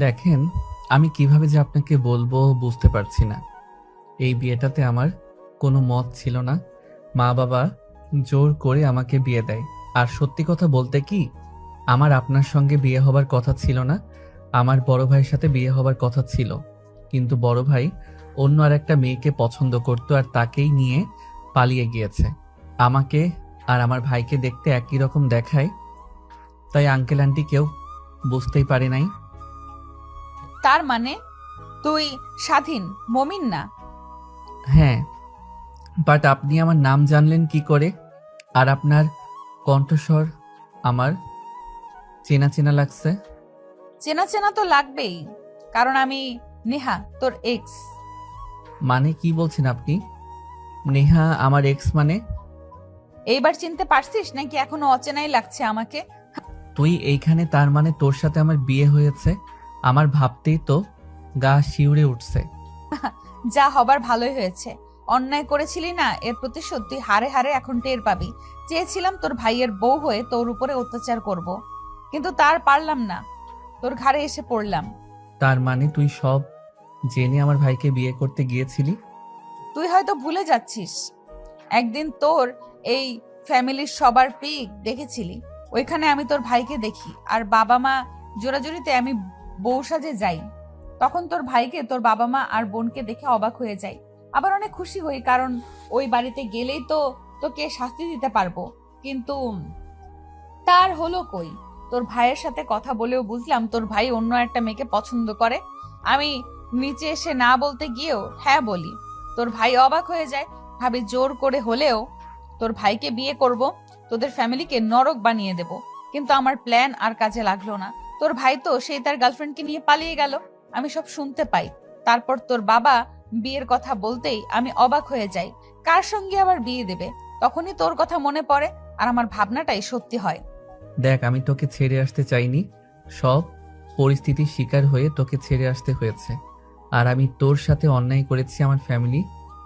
দেখেন, আমি কিভাবে যে আপনাকে বলবো বুঝতে পারছি না। এই বিয়েটাতে আমার কোনো মত ছিল না। মা বাবা জোর করে আমাকে বিয়ে দেয়। আর সত্যি কথা বলতে কি, আমার আপনার সঙ্গে বিয়ে হবার কথা ছিল না। আমার বড় ভাইয়ের সাথে বিয়ে হবার কথা ছিল, কিন্তু বড় ভাই অন্য আর একটা মেয়েকে পছন্দ করতো আর তাকেই নিয়ে পালিয়ে গিয়েছে। আমাকে আর আমার ভাইকে দেখতে একই রকম দেখায়, তাই আঙ্কেল আন্টি কেউ বুঝতেই পারে নাই। তার মানে তুই স্বাধীন, মমিন না? হ্যাঁ, বাট আপনি আমার নাম জানলেন কি করে? আর আপনার কণ্ঠস্বর আমার চেনা চেনা লাগছে। চেনা চেনা তো লাগবেই, কারণ আমি নেহা, তোর এক্স। মানে কি বলছেন আপনি? নেহা আমার এক্স মানে? এইবার চিনতে পারছিস নাকি এখনো অচেনাই লাগছে আমাকে? তুই এইখানে, তার মানে তোর সাথে আমার বিয়ে হয়েছে? আমার ভাবতেই তো গা শিউরে উঠছে। যা হবার ভালোই হয়েছে। অন্যায় করেছিলি না, এর প্রতিশোধ তুই হারে হারে এখন টের পাবি। চেয়েছিলাম তোর ভাইয়ের বউ হয়ে তোর উপরে অত্যাচার করব, কিন্তু তার পারলাম না, তোর ঘাড়ে এসে পড়লাম। তার মানে তুই সব জেনে আমার ভাইকে বিয়ে করতে গিয়েছিলি? তুই হয়তো ভুলে যাচ্ছিস, একদিন তোর এই ফ্যামিলির সবার পিক দেখেছিলি, ওইখানে আমি তোর ভাইকে দেখি, আর বাবা মা জোরাজুরিতে আমি বউ সাজে যাই। তখন তোর ভাইকে তোর বাবা মা আর বোনকে দেখে অবাক হয়ে যাই, আবার অনেক খুশি হই, কারণ ওই বাড়িতে গেলেই তো তোকে শাস্তি দিতে পারবো। কিন্তু তার হলো কই? তোর ভাইয়ের সাথে কথা বলেও বুঝলাম তোর ভাই অন্য একটা মেয়েকে পছন্দ করে। আমি নিচে এসে না বলতে গিয়েও হ্যাঁ বলি। তোর ভাই অবাক হয়ে যায়, ভাবি জোর করে হলেও তোর ভাইকে বিয়ে করব, তোদের ফ্যামিলিকে নরক বানিয়ে দেব। কিন্তু আমার প্ল্যান আর কাজে লাগলো না। তোর ভাই তো সেই তার গার্লফ্রেন্ডকে নিয়ে পালিয়ে গেল। আমি সব শুনতে পাই। তারপর তোর বাবা বিয়ের কথা বলতেই আমি অবাক হয়ে যাই, কার সঙ্গে আবার বিয়ে দেবে। তখনই তোর কথা মনে পড়ে, আর আমার ভাবনাটাই সত্যি হয়। দেখ, আমি তোকে ছেড়ে আসতে চাইনি। সব পরিস্থিতির শিকার হয়ে তোকে ছেড়ে আসতে হয়েছে। আর আমি তোর সাথে অন্যায় করেছি, আমার ফ্যামিলি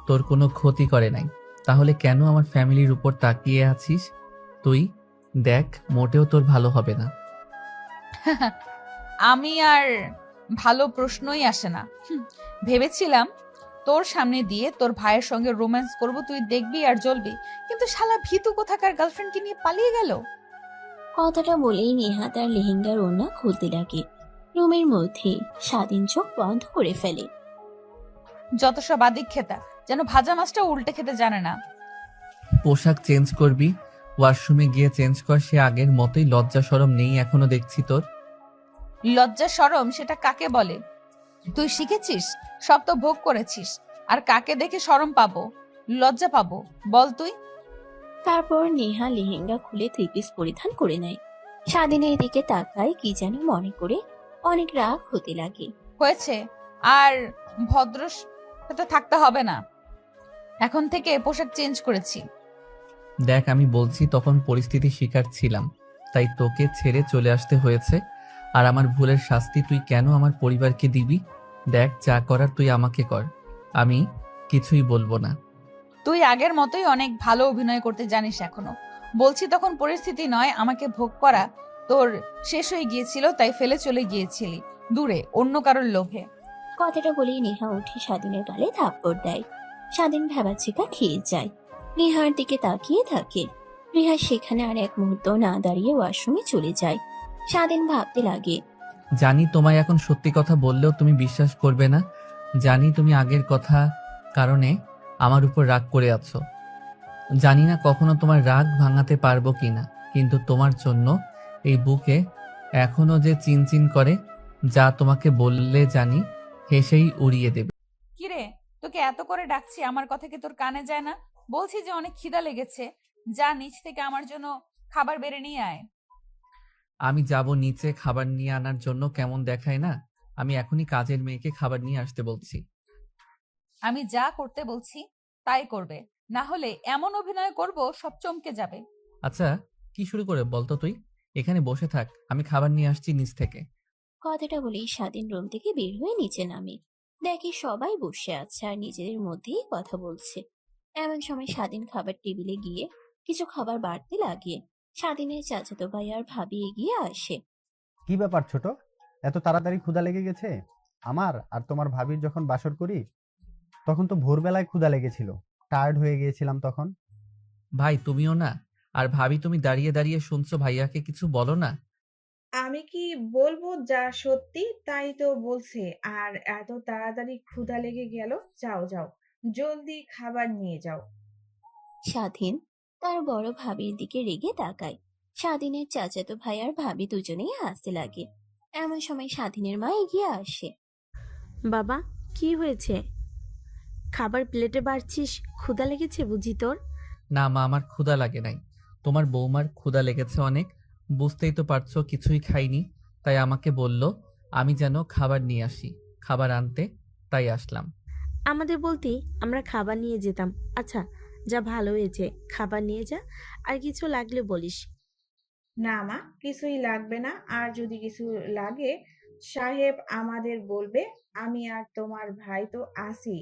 তোর কোনো ক্ষতি করে নাই। তাহলে কেন আমার ফ্যামিলির উপর তাকিয়ে আছিস তুই? দেখ, মোটেও তোর ভালো হবে না। আমি আর ভালো প্রশ্নই আসে না। ভেবেছিলাম তোর সামনে দিয়ে তোর ভাইয়ের সঙ্গে রোম্যান্স করব, তুই দেখবি আর জ্বলবি, কিন্তু শালা ভীতু কোথাকার গার্লফ্রেন্ডকে নিয়ে পালিয়ে গেল। কথাটা বলেই নেহা তার লেহেঙ্গার ওড়না খুলতে লাগে। রুমের মধ্যে স্বাধীন চোখ বন্ধ করে ফেলে। যত সব আদিক খেতা, যেন ভাজা মাছটা উল্টে খেতে জানে না। পোশাক চেঞ্জ করবি, ওয়াশরুমে গিয়ে চেঞ্জ কর। সে আগের মতোই, লজ্জা শরম নেই এখনো দেখছি তোর। লজ্জা শরম সেটা কাকে বলে? তুই শিখেছিস, সব তো ভোগ করেছিস, আর কাকে দেখে শরম পাবো, লজ্জা পাবো বল তুই? তারপর নেহা লেহেঙ্গা খুলে থ্রি পিস পরিধান করে নেয়। স্বাধীনের দিকে তাকায়, কি যেন মনে করে অনেক রাগ হতে লাগে। হয়েছে, আর ভদ্র সাথে থাকতে হবে না। এখন থেকে পোশাক চেঞ্জ করেছি। দেখ, আমি বলছি তখন পরিস্থিতির শিকার ছিলাম, তাই তোকে ছেড়ে চলে আসতে হয়েছে। আর আমার ভুলের শাস্তি তুই কেন আমার পরিবারকে দিবি? দেখ, যা করার তুই আমাকে কর, আমি কিছুই বলবো না। তুই আগের মতোই অনেক ভালো অভিনয় করতে জানিস এখনো। বলছি তখন পরিস্থিতি নয়, আমাকে ভোগ করা তোর শেষ হয়ে গিয়েছিল, তাই ফেলে চলে গিয়েছিলি দূরে অন্য কারোর লোভে। কথাটা বলেই নেহা উঠে স্বাধীনের গালে থাপ্পড় দেয়। স্বাধীন ভ্যাবাচিকা খেয়ে যায়। নেহার দিকে তাকিয়ে থাকে। নেহা সেখানে আর এক মুহূর্ত না দাঁড়িয়ে ওয়াশরুমে চলে যায়। স্বাধীন ভাবতে লাগে। জানি তোমায় এখন সত্যি কথা বললেও তুমি বিশ্বাস করবে না। জানি তুমি আগের কথা কারণে আমার উপর রাগ করে আছো। জানি না কখনো তোমার রাগ ভাঙাতে পারবো কিনা, কিন্তু তোমার জন্য এই বুকে এখনো যে চিনচিন করে, যা তোমাকে বললে জানি হেসেই উড়িয়ে দেবে। কিরে, তোকে এত করে ডাকছি, আমার কথা কি তোর কানে যায় না? বলছি যে অনেক খিদা লেগেছে, যা নিচ থেকে আমার জন্য খাবার বেড়ে নিয়ে আয়। আমি যাব নিচে খাবার নিয়ে আনার জন্য, কেমন দেখায় না? আমি এখনই কাজের মেয়েকে খাবার নিয়ে আসতে বলছি। আমি যা করতে বলছি তাই করবে, না হলে এমন অভিনয় করব সব চমকে যাবে। আচ্ছা, কি শুরু করে বলতো তুই? এখানে বসে থাক, আমি খাবার নিয়ে আসছি নিচ থেকে। কথাটা বলেই স্বাধীন রুম থেকে বের হয়ে নিচে নামে। দেখে সবাই বসে আছে আর নিজেদের মধ্যেই কথা বলছে। এমন সময় স্বাধীন খাবার টেবিলে গিয়ে কিছু খাবার বাড়তে লাগে। স্বাধীনের চাচাতো ভাই আর ভাবি এগিয়ে আসে। কি ব্যাপার ছোট? এত তাড়াতাড়ি ক্ষুধা লেগে গেছে? আমার আর তোমার ভাবির যখন বাসর করি তখন তো ভোরবেলায় ক্ষুধা লেগেছিল, টায়ার্ড হয়ে গিয়েছিলাম তখন। ভাই তুমিও না? আর ভাবি তুমি দাঁড়িয়ে দাঁড়িয়ে শুনছো, ভাইয়াকে কিছু বলো না। আমি কি বলবো, যা সত্যি তাই তো বলছে। আর এত তাড়াতাড়ি ক্ষুধা লেগে গেল? যাও যাও, জলদি খাবার নিয়ে যাও। স্বাধীন তার বড় ভাবির দিকে রেগে তাকায়। স্বাধীনের চাচাতো ভাই আর ভাবি দুজনেই হাসতে লাগে। এমন সময় স্বাধীনের মা এগিয়ে আসে। বাবা, কি হয়েছে? খাবার প্লেটে বাড়ছিস, ক্ষুধা লেগেছে বুঝি তোর? না মা, আমার ক্ষুধা লাগে নাই। তোমার বৌমার ক্ষুধা লেগেছে অনেক, বুঝতেই তো পারছো, কিছুই খাইনি। তাই আমাকে বলল আমি যেন খাবার নিয়ে আসি, খাবার আনতে, তাই আসলাম। আমাদের বলতেই আমরা খাবার নিয়ে যেতাম। আচ্ছা, যা, ভালো হয়েছে, খাবার নিয়ে যা। আর কিছু লাগলে বলিস। না মা, কিছুই লাগবে না। আর যদি কিছু লাগে সাহেব আমাদের বলবে। আমি আর তোমার ভাই তো আছি,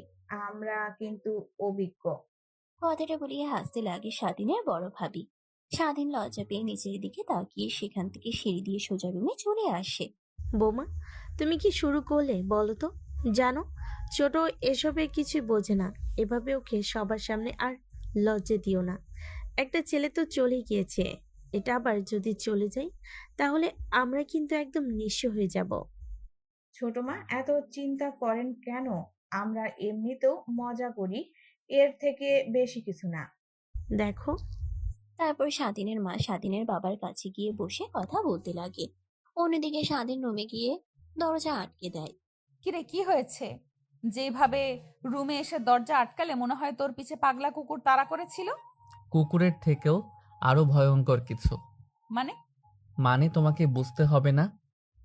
আমরা কিন্তু অভিজ্ঞ। কথাটা বলিয়ে হাসতে লাগে স্বাধীনের বড় ভাবি। স্বাধীন লজ্জা পেয়ে নিচের দিকে তাকিয়ে সেখান থেকে সিঁড়ি দিয়ে সোজা রুমে চলে আসে। বৌমা, তুমি কি শুরু করলে বলো তো? জানো, ছোট এসবে কিছুই বোঝে না। এভাবে ওকে সবার সামনে আর লজ্জা দিও না। একটা ছেলে তো চলে গিয়েছে, এটা আবার যদি চলে যায় তাহলে আমরা কিন্তু একদম নিঃস্ব হয়ে যাব। ছোট মা, এত চিন্তা করেন কেন? আমরা এমনিতেও মজা করি, এর থেকে বেশি কিছু না। দেখো, তারপর স্বাধীনের মা স্বাধীনের বাবার কাছে গিয়ে বসে কথা বলতে লাগে। অন্যদিকে স্বাধীন রুমে গিয়ে দরজা আটকে দেয়। কিরে, কি হয়েছে? যেভাবে রুমে এসে দরজা আটকালে মনে হয় তোর পিছে পাগলা কুকুর তাড়া করেছিল। কুকুরের থেকেও আরো ভয়ঙ্কর কিছু। মানে? মানে তোমাকে বুঝতে হবে না,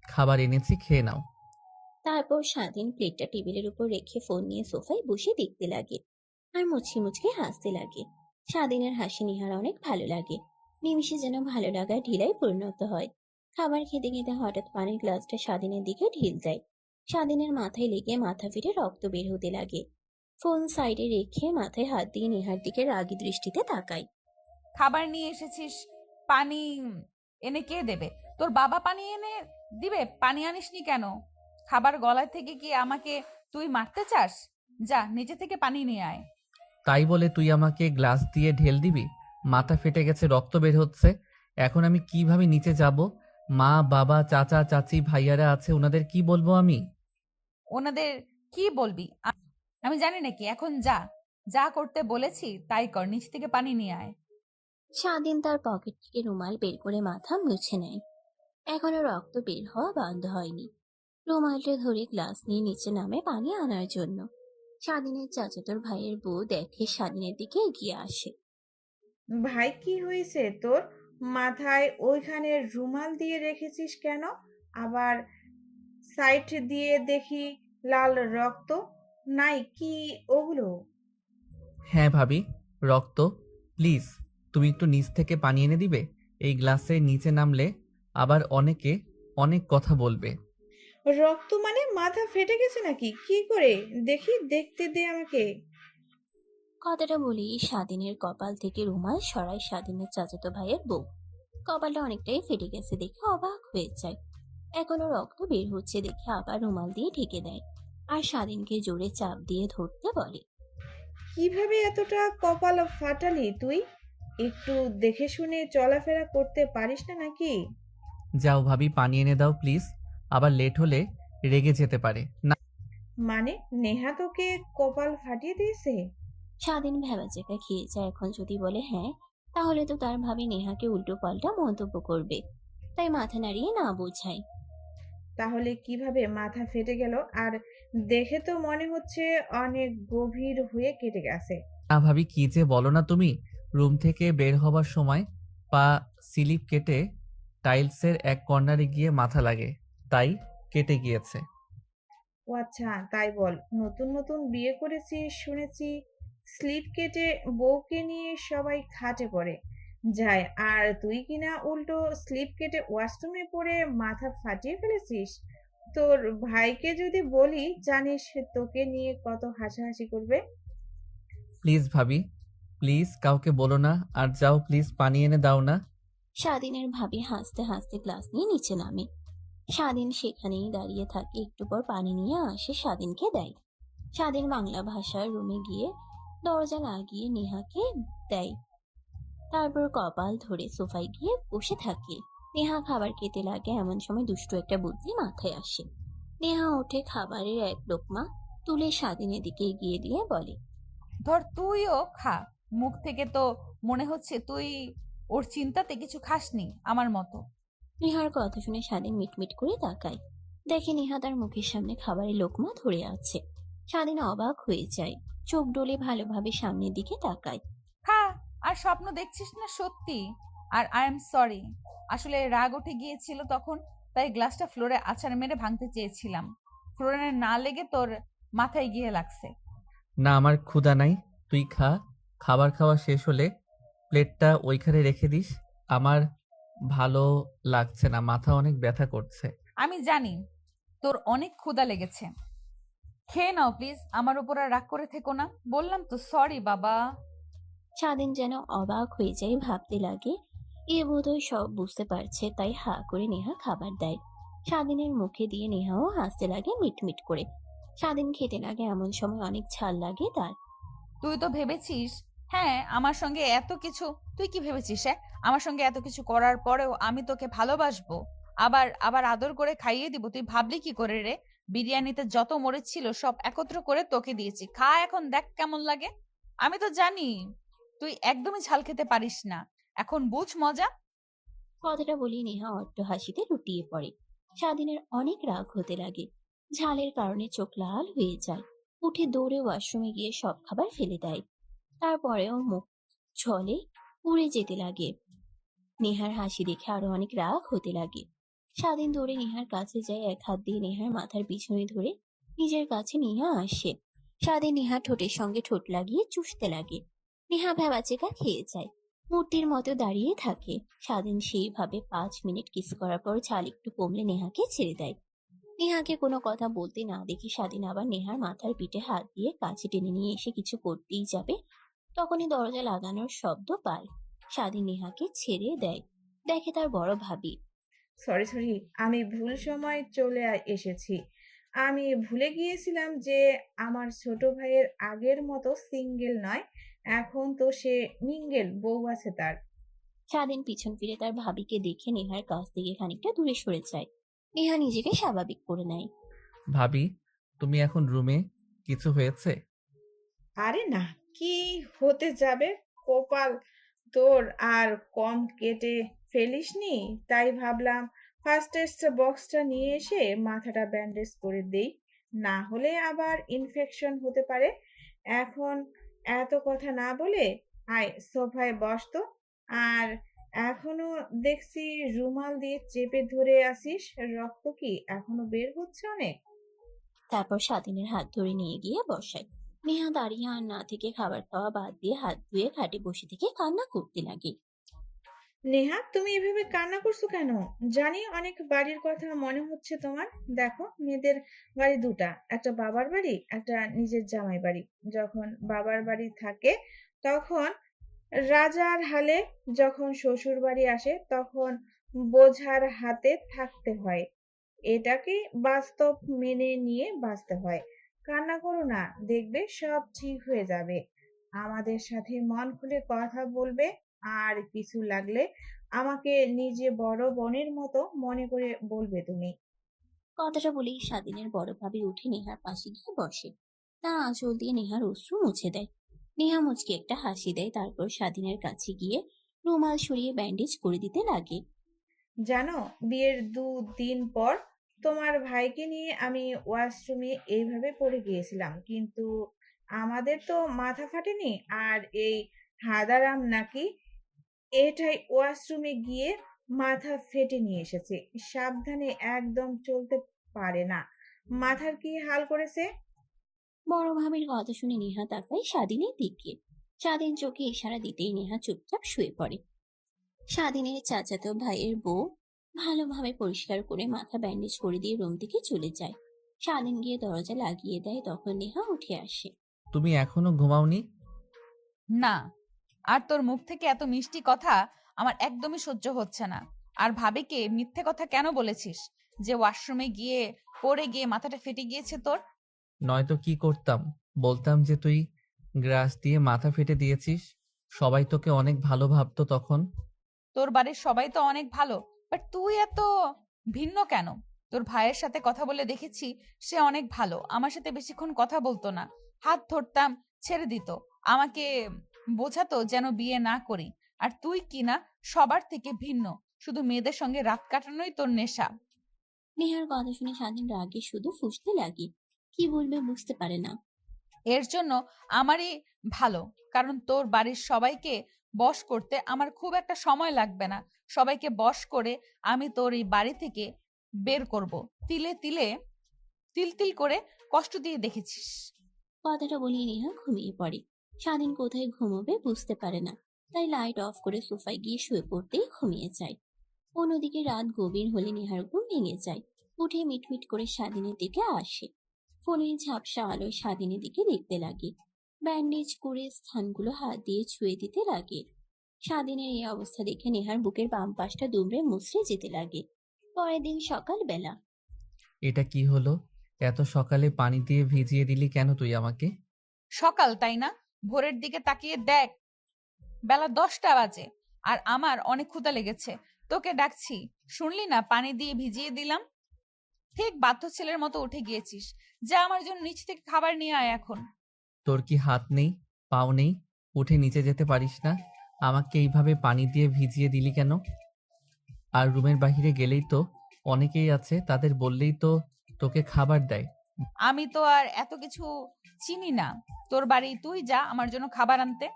খাবার এনেছি, খেয়ে নাও। তারপর স্বাধীন প্লেটটা টেবিলের উপর রেখে ফোন নিয়ে সোফায় বসে দেখতে লাগে আর মুচকি মুচকি হাসতে লাগে। স্বাধীনের হাসি নিহার অনেক ভালো লাগে। নিমিষে যেন ভালো লাগার ঢিলায় পরিণত হয়। খাবার খেতে খেতে হঠাৎ পানির গ্লাসটা স্বাধীনের দিকে ঢিল দেয়। স্বাধীনের মাথায় লেগে মাথা ফেটে রক্ত বের হতে লাগে। ফোন সাইডে রেখে মাথায় হাত দিয়ে নিহার দিকে রাগী দৃষ্টিতে তাকায়। খাবার নিয়ে এসেছিস, পানি এনে কে দেবে? তোর বাবা পানি এনে দিবে? পানি আনিসনি কেন? খাবার গলায় থেকে কি আমাকে তুই মারতে চাস? যা, নিচে থেকে পানি নিয়ে আয়। তাই বলে তুই আমাকে গ্লাস দিয়ে ঢেল দিবি? মাথা ফেটে গেছে, রক্ত বের হচ্ছে, এখন আমি কিভাবে নিচে যাব? মা বাবা চাচা চাচি ভাইয়ারা আছে, ওনাদের কি বলবো আমি? ওনাদের কি বলবি? আমি জানি নাকি? এখন যা, যা করতে বলেছি তাই কর, নিচ থেকে পানি নিয়ে আয়। স্বাধীন তার পকেট থেকে রুমাল বের করে মাথা মুছে নেয়। এখনো রক্ত বের হওয়া বন্ধ হয়নি। রুমালটা ধরে গ্লাস নিয়ে নিচে নামে পানি আনার জন্য। স্বাধীনের চাচাতোর ভাইয়ের বউ দেখে স্বাধীনের দিকে এগিয়ে আসে। ভাই, কি হয়েছে তোর? মাথায় ওইখানে রুমাল দিয়ে রেখেছিস কেন? আবার সাইড দিয়ে দেখি লাল রক্ত। নাই কি ওগুলো? হ্যাঁ ভাবি, রক্ত। প্লিজ তুমি একটু নিচ থেকে পানি এনে দিবে? এই গ্লাসের নিচে নামলে আবার অনেকে অনেক কথা বলবে। রক্ত মানে মাথা ফেটে গেছে নাকি? কি করে দেখি, দেখতে দে আমাকে। কথাটা বলেই স্বাধীনের কপাল থেকে রুমাল সরায় স্বাধীনের চাচাতো ভাইয়ের বউ। কপালটা অনেকটাই ফেটে গেছে দেখে অবাক হয়ে যায়। এখনো রক্ত বের হচ্ছে দেখে আবার রুমাল দিয়ে ঢেকে দেয় আর স্বাধীনকে জোরে চাপ দিয়ে ধরতে বলে। কিভাবে এতটা কপাল ফাটালি তুই? একটু দেখে শুনে চলাফেরা করতে পারিস না নাকি? যাও ভাবি, পানি এনে দাও প্লিজ, আবার লেট হলে রেগে যেতে পারে না। মানে নেহা তোকে কপাল ফাটিয়ে দিয়েছে? স্বাধীন ভেবাচেকা খেয়ে যায়। এখন যদি বলে হ্যাঁ, তাহলে তো তার ভাবি নেহাকে উল্টো পাল্টা মন্তব্য করবে, তাই মাথা নাড়িয়ে না বোঝায়। তাহলে কিভাবে মাথা ফেটে গেল? আর দেখে তো মনে হচ্ছে অনেক গভীর হয়ে কেটে গেছে। না ভাবি, কি যে বলো না তুমি। রুম থেকে বের হবার সময় পা স্লিপ কেটে টাইলসের এক কর্নারে গিয়ে মাথা লাগে, তাই কেটে গিয়েছে। ও আচ্ছা, তাই বল। নতুন নতুন বিয়ে করেছিস শুনেছি, স্লিপ কেটে বউকে নিয়ে সবাই খাটে পড়ে যায়, আর তুই কিনা উল্টো স্লিপ কেটে ওয়াশরুমে পড়ে মাথা ফাটিয়ে ফেলেছিস। তোর ভাইকে যদি বলি, জানিস তোকে নিয়ে কত হাসাহাসি করবে। প্লিজ ভাবি, প্লিজ কাউকে বলো না, আর যাও প্লিজ পানি এনে দাও না। স্বাধীনের ভাবি হাসতে হাসতে গ্লাস নিয়ে নিচে নামে। স্বাধীন সেখানেই দাঁড়িয়ে থাকে, একটু পর পানি নিয়ে আসে, স্বাধীনকে দেয়। স্বাধীন বাংলা ভাষার রুমে গিয়ে দরজা লাগিয়ে নেহাকে দেয়। তারপর কপাল ধরে সোফায় গিয়ে বসে থাকে। নেহা খাবার খেতে লাগে, এমন সময় দুষ্টু একটা বুদ্ধি মাথায় আসে। নেহা ওঠে, খাবারের এক লোকমা তুলে স্বাধীনের দিকে এগিয়ে দিয়ে বলে, ধর তুইও খা। মুখ থেকে তো মনে হচ্ছে তুই ওর চিন্তাতে কিছু খাসনি আমার মতো। নেহার কথা শুনে স্বাধীন মিটমিট করে তাকায়, দেখে নেহা তার মুখের সামনে খাবারের লোকমা ধরে আছে। স্বাধীন অবাক হয়ে যায়, চোখ ডোলে ভালোভাবে সামনের দিকে তাকায়। খা। আর স্বপ্ন দেখছিস না সত্যি? আর আই এম সরি, আসলে রাগ উঠে গিয়েছিল তখন, তাই গ্লাসটা ফ্লোরে আছাড় মেরে ভাঙতে চেয়েছিলাম। ফ্লোরে না লেগে তোর মাথায় গিয়ে লাগছে। না, আমার ক্ষুধা নাই, তুই খা। খাবার খাওয়া শেষ হলে প্লেটটা ওইখানে রেখে দিস। আমার ভালো লাগছে না, মাথা অনেক ব্যথা করছে। আমি জানি তোর অনেক ক্ষুধা লেগেছে, খেয়ে নাও প্লিজ। আমার উপর আর রাগ করে থেকো না, বললাম তো সরি বাবা। স্বাধীন যেন অবাক হয়ে যায়, ভাবতে লাগে এ বোধহয় সব বুঝতে পারছে, তাই হা করে নেহা খাবার দেয়। স্বাধীনের মুখে দিয়ে নেহাও হাসতে লাগে মিটমিট করে। স্বাধীন খেতে লাগে, এমন সময় অনেক ঝাল লাগে তার। তুই তো ভেবেছিস, হ্যাঁ আমার সঙ্গে এত কিছু, তুই কি ভেবেছিস হ্যাঁ আমার সঙ্গে এত কিছু করার পরেও আমি তোকে ভালোবাসবো, আবার আবার আদর করে খাইয়ে দিব? তুই ভাবলি কি করে রে? বিরিয়ানিতে যত মরিচ ছিল সব একত্র করে তোকে দিয়েছি, খা এখন দেখ কেমন লাগে। আমি তো জানি তুই একদমই ঝাল খেতে পারিস না, এখন বুঝ মজা। কথাটা বলি নেহা অট্ট হাসিতে লুটিয়ে পড়ে। স্বাধীনের অনেক রাগ হতে লাগে, ঝালের কারণে চোখ লাল হয়ে যায়। উঠে দৌড়ে ওয়াশরুমে গিয়ে সব খাবার ফেলে দেয়। তারপরেও মুখ ছলে উড়ে যেতে লাগে। নেহার হাসি দেখে আরো অনেক রাগ হতে লাগে। স্বাধীন দৌড়ে নেহার কাছে যায়, এক হাত দিয়ে নেহার মাথার পিছনে ধরে নিজের কাছে নিয়ে আসে। স্বাধীন নেহার ঠোঁটের সঙ্গে ঠোঁট লাগিয়ে চুষতে লাগে। নেহা ভ্যাবাচেকা খেয়ে যায়, মূর্তির মতো দাঁড়িয়ে থাকে। স্বাধীন সেইভাবে 5 মিনিট কিস করার পর ঝাল একটু কমলে নেহাকে ছেড়ে দেয়। নেহাকে কোনো কথা বলতে না দেখে স্বাধীন আবার নেহার মাথার পিঠে হাত দিয়ে কাছে টেনে নিয়ে এসে কিছু করতেই যাবে, তখনই দরজা লাগানোর শব্দ পায়। স্বাধীন নেহাকে ছেড়ে দেয়, দেখে তার বড় ভাবি। সরি সরি, আমি ভুল সময় চলে এসেছি। আমি ভুলে গিয়েছিলাম যে আমার ছোট ভাইয়ের আগের মতো সিঙ্গেল নয়, এখন তো সে মিঙ্গেল বউ আছে তার। স্বাধীন পিছন ফিরে তার ভাবিকে দেখে নেহার কাছ থেকে খানিকটা দূরে সরে যায়। নেহা নিজেকে স্বাভাবিক করে নেয়। ভাবি, তুমি এখন রুমে? কিছু হয়েছে? আরে না, কি হতে যাবে, কপাল তোর আর কম কেটে ফেলিসনি, তাই ভাবলাম ফার্স্ট এড বক্সটা নিয়ে এসে মাথাটা ব্যান্ডেজ করে দেই, না হলে আবার ইনফেকশন হতে পারে। এখন এত কথা না বলে আয় সোফায় বস তো। আর এখনো দেখছি রুমাল দিয়ে চেপে ধরে আসিস, রক্ত কি এখনো বের হচ্ছে অনেক? তারপর স্বাধীনের হাত ধরে নিয়ে গিয়ে বসায়। নেহা দাঁড়িয়ে আর না থেকে খাবার খাওয়া বাদ দিয়ে হাত ধুয়ে খাটে বসে থেকে কান্না করতে লাগে। নেহা, তুমি এভাবে কান্না করছো কেন? জানি অনেক বাড়ির কথা মনে হচ্ছে তোমার। দেখো, মেয়েদের বাড়ি দুটা, একটা বাবার বাড়ি, একটা নিজের জামাই বাড়ি। যখন বাবার বাড়ি থাকে তখন রাজার হালে, যখন শ্বশুর বাড়ি আসে তখন বোঝার হাতে থাকতে হয়। এটাকে বাস্তব মেনে নিয়ে বাঁচতে হয়। কান্না করো না, দেখবে সব ঠিক হয়ে যাবে। আমাদের সাথে মন খুলে কথা বলবে, আর কিছু লাগলে আমাকে নিজে বড় বোনের মতো মনে করে বলবে তুমি। কথাটা বলেই স্বাধীনের বড় ভাবি উঠে নেহার পাশে গিয়ে বসে। তার আঁচল দিয়ে নেহার অশ্রু মুছে দেয়। নেহা মুচকি একটা হাসি দেয়, তারপর স্বাধীনের কাছে গিয়ে রুমাল সরিয়ে ব্যান্ডেজ করে দিতে লাগে। জানো, বিয়ের 2 দিন পর তোমার ভাইকে নিয়ে আমি ওয়াশরুমে এইভাবে পড়ে গিয়েছিলাম, কিন্তু আমাদের তো মাথা ফাটেনি। আর এই হাদারাম নাকি এটাই ওয়াশরুমে গিয়ে মাথা ফেটে নিয়ে এসেছে, সাবধানে একদম চলতে পারে না। মাথার কি হাল করেছে? বড় ভাবির কথা শুনে নেহা তাকায় স্বাধীনের দিকে। স্বাধীন চোখে ইশারা দিতেই নেহা চুপচাপ শুয়ে পড়ে। স্বাধীনের চাচাতো ভাইয়ের বউ ভালোভাবে পরিষ্কার করে মাথা ব্যান্ডেজ করে দিয়ে রুম থেকে চলে যায়। স্বাধীন গিয়ে দরজা লাগিয়ে দেয়, তখন নেহা উঠে আসে। তুমি এখনো ঘুমাওনি? না, আর তোর মুখ থেকে এত মিষ্টি কথা আমার একদমই সহ্য হচ্ছে না। আর ভাবিকে মিথ্যে কথা কেন বলেছিস? যে ওয়াশরুমে গিয়ে পড়ে গিয়ে মাথাটা ফেটে গিয়েছে তোর? নয়তো কি করতাম? বলতাম যে তুই গ্রাস দিয়ে মাথা ফেটে দিয়েছিস। সবাই তোকে অনেক ভালো ভাবতো তখন। তোর বাড়ির সবাই তো অনেক ভালো, বাট তুই এত ভিন্ন কেন? তোর ভাইয়ের সাথে কথা বলে দেখেছি, সে অনেক ভালো, আমার সাথে বেশিক্ষণ কথা বলতো না, হাত ধরতাম ছেড়ে দিত, আমাকে বোঝাতো যেন বিয়ে না করি। আর তুই কি না, সবার থেকে ভিন্ন, শুধু মেয়েদের সঙ্গে রাত কাটানোই তোর নেশা। নেহার কথা শুনে স্বাধীন রাগে শুধু ফুঁসতে লাগে। কি বলবে বুঝতে পারে না। এর জন্য আমারই ভালো, কারণ তোর বাড়ির সবাইকে বশ করতে আমার খুব একটা সময় লাগবে না। সবাইকে বশ করে আমি তোর এই বাড়ি থেকে বের করব। তিলে তিলে তিল তিল করে কষ্ট দিয়ে দেখেছিস। কথাটা বলে নেহা ঘুমিয়ে পড়ে। স্বাধীন কোথায় ঘুমোবে বুঝতে পারে না, তাই লাইট অফ করে সোফায় গিয়ে শুয়ে পড়তেই ঘুমিয়ে যায়। অন্যদিকে রাত গভীর হলে নেহার ঘুম ভেঙে যায়। উঠে মিটমিট করে স্বাধীনের দিকে আসে। ফোনের ঝাপসা আলোয় স্বাধীনের দিকে দেখতে লাগে। ব্যান্ডেজ করে স্থানগুলো হাত দিয়ে ছুঁয়ে দিতে লাগে। স্বাধীনের এই অবস্থা দেখে নেহার বুকের বাম পাশটা দুমড়ে মুচড়ে যেতে লাগে। পরের দিন সকালবেলা এটা কি হলো? এত সকালে পানি দিয়ে ভিজিয়ে দিলি কেন তুই আমাকে? সকাল তাই না? ভোরের দিকে তাকিয়ে দেখ, বেলা 10টা বাজে, আর আমার অনেক ক্ষুধা লেগেছে। তোকে ডাকছি, শুনলি না? পানি দিয়ে ভিজিয়ে দিলাম। ঠিক বাধ্য ছেলের মতো উঠে গিয়েছিস। যা, আমার জন্য নিচ থেকে খাবার নিয়ে আয় এখন। তোর কি হাত নেই, পাও নেই? উঠে নিচে যেতে পারিস না? আমাকে এইভাবে পানি দিয়ে ভিজিয়ে দিলি কেন? আর রুমের বাইরে গেলেই তো অনেকেই আছে, তাদের বললেই তো তোকে খাবার দেয়। আমি তো আর এত কিছু চিনি না। তোর বাড়ি, তুই যা আমার জন্য খাবার আনতে।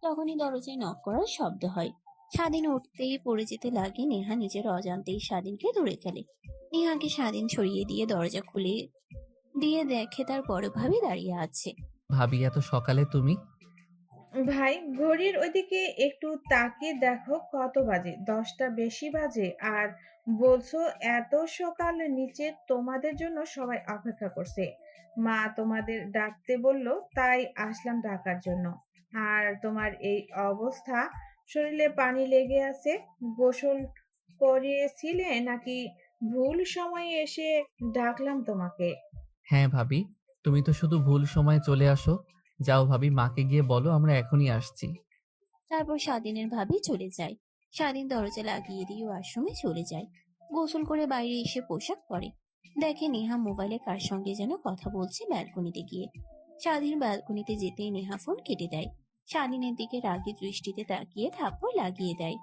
তখনই দরজায় নক করার শব্দ হয়। স্বাধীন উঠতেই পড়ে যেতে লাগে। নেহা নিজের অজান্তেই স্বাধীনকে ধরে ফেলে। নেহাকে স্বাধীন ছড়িয়ে দিয়ে দরজা খুলে দিয়ে দেখে তার বড় ভাবি দাঁড়িয়ে আছে। ভাবি, এত সকালে তুমি? ভাই, ঘড়ির ওইদিকে একটু তাকিয়ে দেখো কত বাজে। 10টা বেশি বাজে, আর বলছো এত সকাল? নিচে তোমাদের জন্য সবাই অপেক্ষা করছে। মা তোমাদের ডাকতে বললো, তাই আসলাম ডাকার জন্য। আর তোমার এই অবস্থা, শরীরে পানি লেগে আছে। গোসল করিয়েছিলে নাকি ভুল সময়ে এসে ডাকলাম তোমাকে? হ্যাঁ ভাবি, তুমি তো শুধু ভুল সময়ে চলে আসো। যাও ভাবি, মাকে গিয়ে বলো আমরা এখনই আসছি। তারপর স্বাধীনের ভাবি চলে যায়। স্বাধীন দরজা লাগিয়ে দিয়ে ওয়াশরুমে চলে যায়। গোসল করে বাইরে এসে পোশাক পরে। দেখে নেহা মোবাইলে কার সঙ্গে যেন কথা বলছে ব্যালকনিতে গিয়ে। স্বাধীন ব্যালকনিতে যেতেই নেহা ফোন কেটে দেয়। স্বাধীনের দিকে রাগী দৃষ্টিতে তাকিয়ে থাপ্পড় লাগিয়ে দেয়।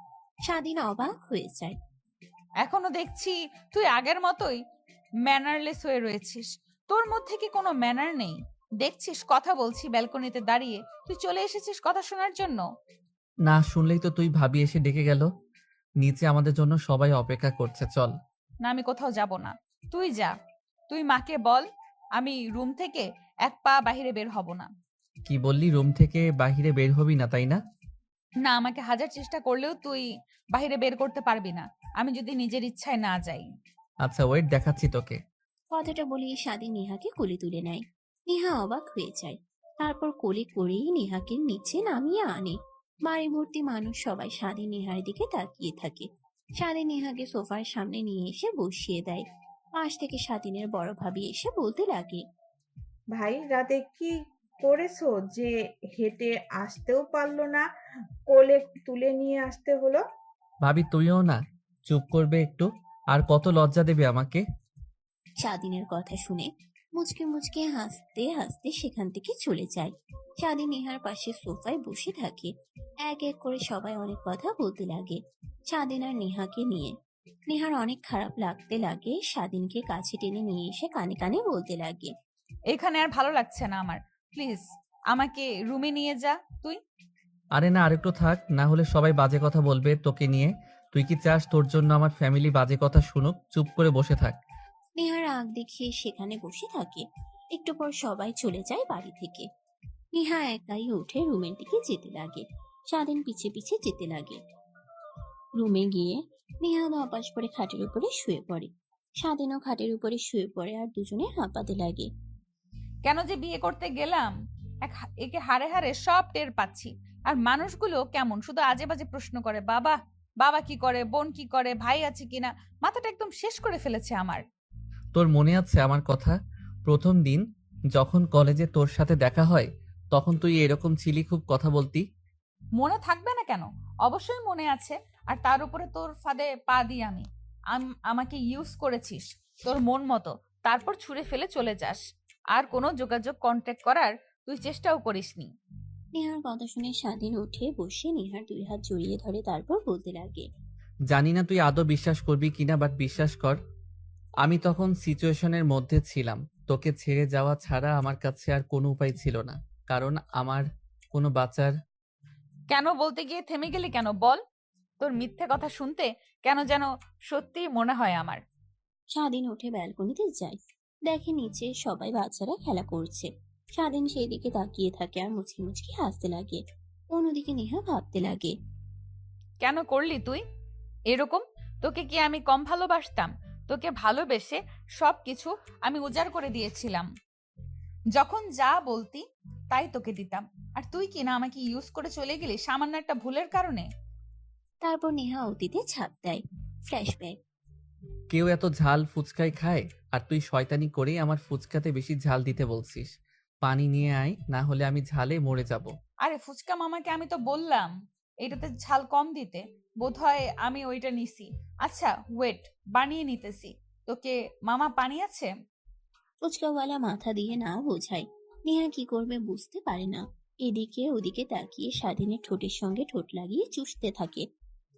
স্বাধীন অবাক হয়ে যায়। এখনো দেখছি তুই আগের মতোই ম্যানারলেস হয়ে রয়েছিস। তোর মধ্যে কি কোনো ম্যানার নেই? দেখছিস কথা বলছি ব্যালকনিতে দাঁড়িয়ে, তুই চলে এসেছিস কথা শোনার জন্য? না শুনলেই তো তুই ভাবি এসে ডেকে গেল। নিচে আমাদের জন্য সবাই অপেক্ষা করছে, চল। না, আমি কোথাও যাব না। তুই যা। তুই মাকে বল আমি রুম থেকে এক পা বাহিরে বের হব না। কি বললি? রুম থেকে বাইরে বের হবি না, তাই না? না, আমাকে হাজার চেষ্টা করলেও তুই বাহিরে বের করতে পারবি না, আমি যদি নিজের ইচ্ছায় না যাই। আচ্ছা ওয়েট, দেখাচ্ছি তোকে। কথাটা বলেই স্বাধীন নেহাকে কোলে তুলে নেয়। নেহা অবাক হয়ে যায়। তারপর কোলে করেই নেহাকে নিচে নামিয়ে আনে। বাড়ি ভর্তি মানুষ সবাই স্বাধীন নেহার দিকে তাকিয়ে থাকে। স্বাধীন নেহাকে সোফার সামনে নিয়ে এসে বসিয়ে দেয়। পাশ থেকে স্বাধীনের বড় ভাবি এসে বলতে লাগে। ভাই, রাতে কি করেছো যে হেঁটে আসতেও পারলো না, কোলে তুলে নিয়ে আসতে হলো? ভাবি তুইও না চুপ করবে একটু? আর কত লজ্জা দেবে আমাকে? স্বাধীনের কথা শুনে মুচকে মুচকে হাসতে হাসতে সেখান থেকে চলে যায়। স্বাধীন নেহার পাশে সোফায় বসে থাকে। এক এক করে সবাই অনেক কথা বলতে লাগে স্বাধীন আর নেহাকে নিয়ে। নেহার অনেক খারাপ লাগতে লাগে। স্বাধীনকে কাছে টেনে নিয়ে এসে কানে কানে বলতে লাগে। এখানে আর ভালো লাগছে না আমার, প্লিজ আমাকে রুমে নিয়ে যা তুই। আরে না, আরেকটু থাক, না হলে সবাই বাজে কথা বলবে তোকে নিয়ে। তুই কি চাস তোর জন্য আমার ফ্যামিলি বাজে কথা শুনুক? চুপ করে বসে থাক। নেহার আগ দেখিয়ে সেখানে বসে থাকে। একটু পর সবাই চলে যায় বাড়ি থেকে। নেহা একাই উঠে রুমের দিকে যেতে লাগে। স্বাধীন পিছে পিছে যেতে লাগে। রুমে গিয়ে নেহা অপাস পরে খাটের উপরে শুয়ে পড়ে। স্বাধীনও খাটের উপরে শুয়ে পড়ে আর দুজনে হাঁপাতে লাগে। কেন যে বিয়ে করতে গেলাম, একে হাড়ে হাড়ে সব টের পাচ্ছি। আর মানুষগুলো কেমন, শুধু আজে বাজে প্রশ্ন করে। বাবা, বাবা কি করে, বোন কি করে, ভাই আছে কিনা, মাথাটা একদম শেষ করে ফেলেছে আমার। তোর মনে আছে আমার কথা? প্রথম দিন যখন কলেজে তোর সাথে দেখা হয়, তখন তুই এরকম ছিলি, খুব কথা বলতি। মনে থাকবে না কেন? অবশ্যই মনে আছে। আর তার উপরে তোর ফাঁদে পা দিই আমি। আমাকে ইউজ করেছিস তোর মন মতো, তারপর ছুঁড়ে ফেলে চলে যাস। আর কোনো যোগাযোগ কন্ট্যাক্ট করার তুই চেষ্টাও করিসনি। নেহার কথা শুনে স্বাধীন উঠে বসে নেহার 2 হাত জড়িয়ে ধরে, তারপর বলতে লাগে। জানি না তুই আদৌ বিশ্বাস করবি কিনা, বাট বিশ্বাস কর, আমি তখন সিচুয়েশনের মধ্যে ছিলাম। তোকে ছেড়ে যাওয়া ছাড়া আমার কাছে আর কোনো উপায় ছিল না, কারণ আমার কোনো বাঁচার। কেন বলতে গিয়ে থেমে গেলি কেন বল? তোর মিথ্যে কথা শুনতে কেন যেন সত্যিই মনে হয় আমার। স্বাধীন উঠে ব্যালকনিতে যায়, দেখে নিচে সবাই বাচ্চারা খেলা করছে। স্বাধীন সেই দিকে তাকিয়ে থাকে আর মুচকি মুচকি হাসতে লাগে। অন্যদিকে নেহা ভাবতে লাগে। কেন করলি তুই এরকম? তোকে কি আমি কম ভালোবাসতাম? তোকে ভালোবেসে সবকিছু আমি উজাড় করে দিয়েছিলাম। যখন যা বলতি তাই তোকে দিতাম। আর তুই কি না আমাকে ইউজ করে চলে গেলি সামান্য একটা ভুলের কারণে? তারপর নেহা অতীতে ছাপ দেয়। ফ্ল্যাশব্যাক। কেউ এত ঝাল ফুচকাই খায়, আর তুই শয়তানি করেই আমার ফুচকাতে বেশি ঝাল দিতে বলছিস। পানি নিয়ে আয়, না হলে আমি ঝালে মরে যাব। আরে ফুচকা মামাকে আমি তো বললাম এটাতে ঝাল কম দিতে, বোধহয় আমি ওইটা নিছি। আচ্ছা ওয়েট, বানিয়ে নিতেছি। তোকে মামা পানি আছে? ফুচকাওয়ালা মাথা দিয়ে না বোঝায়। নেহা কি করবে বুঝতে পারে না। এদিকে ওদিকে তাকিয়ে স্বাধীনের ঠোঁটের সঙ্গে ঠোঁট লাগিয়ে চুষতে থাকে।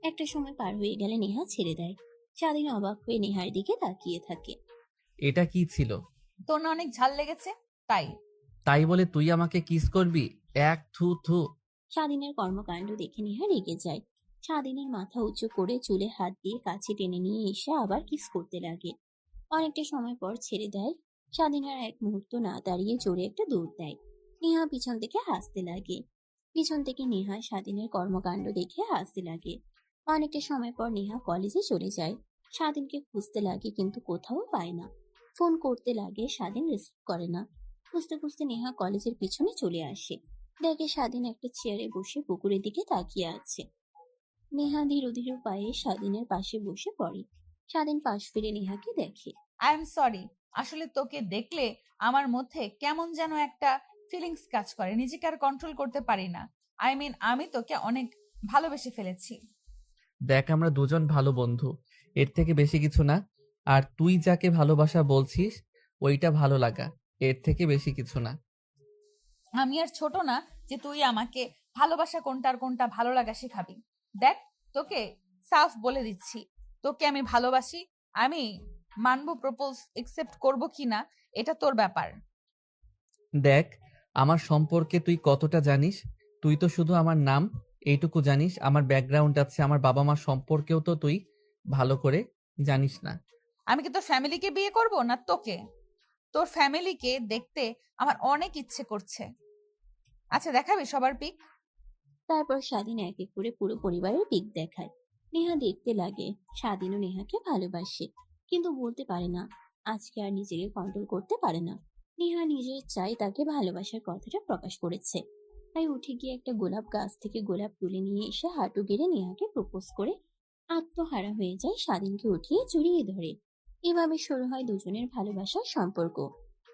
একটা সময় পার হয়ে গেলে নেহা ছেড়ে দেয়। স্বাধীন অবাক হয়ে নেহার দিকে তাকিয়ে থাকে। এটা কি ছিল? তোর না অনেক ঝাল লেগেছে তাই। তাই বলে তুই আমাকে কিস করবি? এক থু থু। স্বাধীনের কর্মকাণ্ড দেখে নেহা রেগে যায়। স্বাধীনের মাথা উঁচু করে চুলে হাত দিয়ে কাছে টেনে নিয়ে এসে আবার কিস করতে লাগে। অনেকটা সময় পর ছেড়ে দেয়। স্বাধীন আর এক মুহূর্ত না দাঁড়িয়ে জোরে একটা দৌড় দেয়। নেহা পিছন থেকে হাসতে লাগে। পিছন থেকে নেহা স্বাধীনের কর্মকাণ্ড দেখে হাসতে লাগে। অনেকটা সময় পর নেহা কলেজে চলে যায়। স্বাধীনকে খুঁজতে লাগে কিন্তু কোথাও পায় না। ফোন করতে লাগে, স্বাধীন রিসিভ করে না। খুঁজতে খুঁজতে নেহা কলেজের পিছনে চলে আসে। দেখে স্বাধীন একটা চেয়ারে বসে পুকুরের দিকে তাকিয়ে আছে। নেহা ধীর ধীর পায়ে স্বাধীনের পাশে বসে পড়ে। স্বাধীন পাশ ফিরে নেহাকে দেখে। আই এম সরি, আসলে তোকে দেখলে আমার মধ্যে কেমন যেন একটা ফিলিংস কাজ করে, নিজেকে আর কন্ট্রোল করতে পারি না। আই মিন আমি তোকে অনেক ভালোবেসে ফেলেছি। দেখ, আমরা দুজন ভালো বন্ধু, এর থেকে বেশি কিছু না। আর তুই যাকে ভালোবাসা বলছিস, ওইটা ভালো লাগা, এর থেকে বেশি কিছু না। আমি আর ছোট না যে তুই আমাকে ভালোবাসা কোনটা আর কোনটা ভালো লাগা শেখাবি। দেখ, তোকে সাফ বলে দিচ্ছি, তোকে আমি ভালোবাসি। আমি মানবো, প্রপোজ একসেপ্ট করব কিনা এটা তোর ব্যাপার। দেখ, আমার সম্পর্কে তুই কতটা জানিস? তুই তো শুধু আমার নাম এইটুকু জানিস, আমার ব্যাকগ্রাউন্ড আছে, আমার বাবা মা সম্পর্কেও তো তুই ভালো করে জানিস না। আমি কি তোর ফ্যামিলিকে বিয়ে করব না তোকে? তোর ফ্যামিলিকে দেখতে আমার অনেক ইচ্ছে করছে। আচ্ছা দেখাবি সবার পিক? তারপর স্বাধীন এক এক করে পুরো পরিবারের পিক দেখায়। নেহা দেখতে লাগে। স্বাধীনও নেহাকে ভালোবাসে, কিন্তু বলতে পারে না। আজকে আর নিজেকে কন্ট্রোল করতে পারে না। নেহা নিজের চাই তাকে ভালোবাসার কথাটা প্রকাশ করেছে। তাই উঠে গিয়ে একটা গোলাপ গাছ থেকে গোলাপ তুলে নিয়ে এসে হাঁটু গেড়ে নেহাকে প্রপোজ করে আত্মহারা হয়ে যায়। স্বাধীনকে উঠিয়ে জড়িয়ে ধরে। এভাবে শুরু হয় দুজনের ভালোবাসার সম্পর্ক।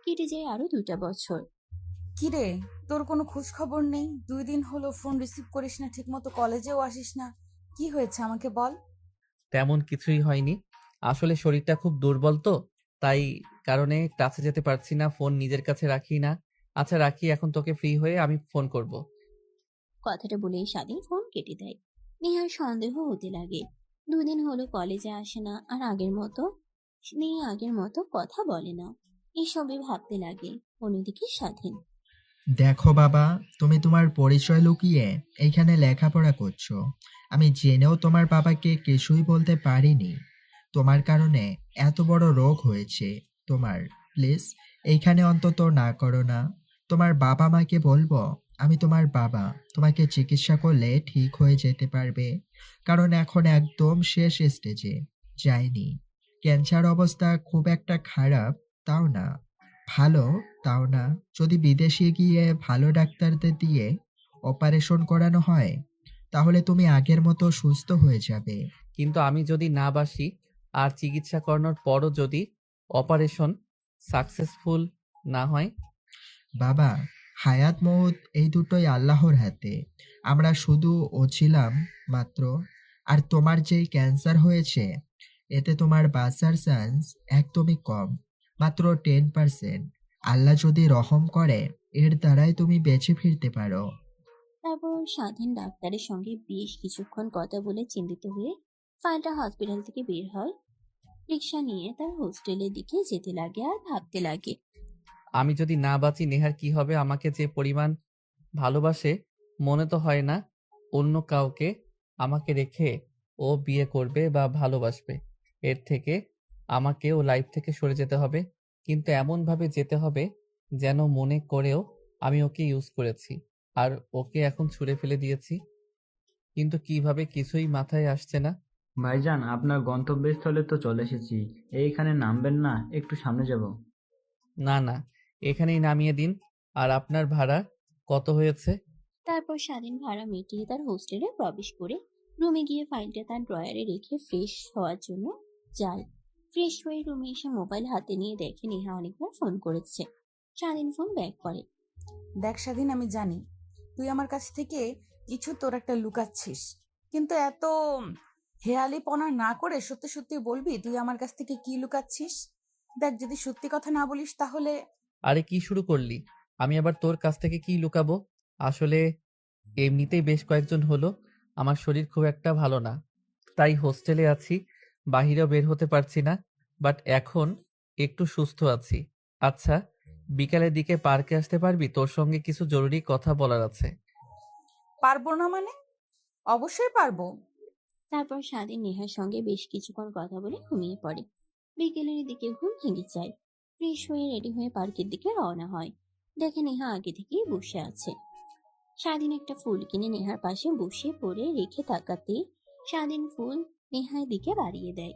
কেটে যায় আরো 2টা বছর। কিরে, তোর কোনো খোঁজ খবর নেই? 2 দিন হলো ফোন রিসিভ করিস না, ঠিক মতো কলেজেও আসিস না। কি হয়েছে আমাকে বল। তেমন কিছুই হয়নি, আসলে শরীরটা খুব দুর্বল তো, তাই কারণে কাছে যেতে পারছি না, ফোন নিজের কাছে রাখি না। আচ্ছা রাখি, এখন তোকে ফ্রি হয়ে আমি ফোন করব। কথাটা বলেই স্বাধীন ফোন কেটে দেয়। নেহার সন্দেহ হতে লাগে। 2 দিন হলো কলেজে আসে না, আর আগের মতো কথা বলে না। এসবই ভাবতে লাগে। অন্যদিকে স্বাধীন। দেখো বাবা, তুমি তোমার পরিচয় লুকিয়ে এইখানে লেখাপড়া করছো। আমি জেনেও তোমার বাবাকে কিছুই বলতে পারিনি। তোমার কারণে এত বড় রোগ হয়েছে তোমার। প্লিজ এইখানে অন্তত না করো না। তোমার বাবা মাকে বলবো আমি তোমার বাবা, তোমাকে চিকিৎসা করলে ঠিক হয়ে যেতে পারবে। কারণ এখন একদম শেষ স্টেজে যায়নি। ক্যান্সার অবস্থা খুব একটা খারাপ তাও না, ভালো তাও না। যদি বিদেশে গিয়ে ভালো ডাক্তারদের দিয়ে অপারেশন করানো হয় তাহলে তুমি আগের মতো সুস্থ হয়ে যাবে। কিন্তু আমি যদি না বাসি আর চিকিৎসা করানোর পরও যদি অপারেশন সাকসেসফুল না হয়? বাবা, হায়াত মউত এই দুটোই আল্লাহর হাতে। আমরা শুধু ছিলাম মাত্র। আর তোমার যেই ক্যান্সার হয়েছে, এতে তোমার বাঁচার চান্স একদমই কম, মাত্র 10%। আল্লাহ যদি রহম করে, এর দ্বারাই তুমি বেঁচে ফিরতে পারো। তারপর স্বাধীন ডাক্তারের সঙ্গে বেশ কিছুক্ষণ কথা বলে চিন্তিত হয়ে ফাইলটা হসপিটাল থেকে বের হয়। রিক্সা নিয়ে তার হোস্টেলের দিকে যেতে লাগে আর ভাবতে লাগে। আমি যদি না বাঁচি নেহার কি হবে? আমাকে যে পরিমাণ ভালোবাসে মনে তো হয় না অন্য কাউকে আমাকে রেখে ও বিয়ে করবে বা ভালোবাসবে। এর থেকে আমাকে ও লাইফ থেকে সরে যেতে হবে, কিন্তু এমনভাবে যেতে হবে যেন মনে করেও আমি ওকে ইউজ করেছি আর ওকে এখন ছুঁড়ে ফেলে দিয়েছি। কিন্তু কিভাবে কিছুই মাথায় আসছে না। ভাইজান, আপনার গন্তব্যস্থলে তো চলে এসেছি। এইখানে নামবেন না? একটু সামনে যাব। না না, এখানেই নামিয়ে দিন। আর আপনার ভাড়া কত হয়েছে? তারপর স্বাধীন ভাড়া মিটিয়ে তার হোস্টেলে প্রবেশ করে রুমে গিয়ে ফাইলটা তার ড্রয়ারে রেখে ফ্রেশ হওয়ার জন্য যায়। ফ্রেশ হয়ে রুমে এসে মোবাইল হাতে নিয়ে দেখে নেহা অনেকবার ফোন করেছে। স্বাধীন ফোন ব্যাক করে। দেখ স্বাধীন, আমি জানি তুই আমার কাছ থেকে কিছু তোর একটা লুকাচ্ছিস, কিন্তু এত হেয়ালিপনা না করে সত্যি সত্যি বলবি তুই আমার কাছ থেকে কি লুকাচ্ছিস। দেখ, যদি সত্যি কথা না বলিস তাহলে। আরে কি শুরু করলি? আমি আবার তোর কাছ থেকে কি লুকাবো? আসলে এমনিতেই বেশ কয়েকজন হলো আমার শরীর খুব একটা ভালো না, তাই হোস্টেলে আছি, বাহিরেও বের হতে পারছি না। বাট এখন একটু সুস্থ আছি। আচ্ছা, বিকালের দিকে পার্কে আসতে পারবি? তোর সঙ্গে কিছু জরুরি কথা বলার আছে। পারবো না মানে? অবশ্যই পারবো। তারপর স্বাধীন নেহার সঙ্গে বেশ কিছুক্ষণ কথা বলে ঘুমিয়ে পড়ে। বিকেলের দিকে ঘুম ভেঙে যায়। ফ্রেশ হয়ে রেডি হয়ে পার্কের দিকে রওনা হয়। দেখে নেহা আগে থেকেই বসে আছে। স্বাধীন একটা ফুল কিনে নেহার পাশে বসে পড়ে রেখে তাকাতে স্বাধীন ফুল নেহার দিকে বাড়িয়ে দেয়।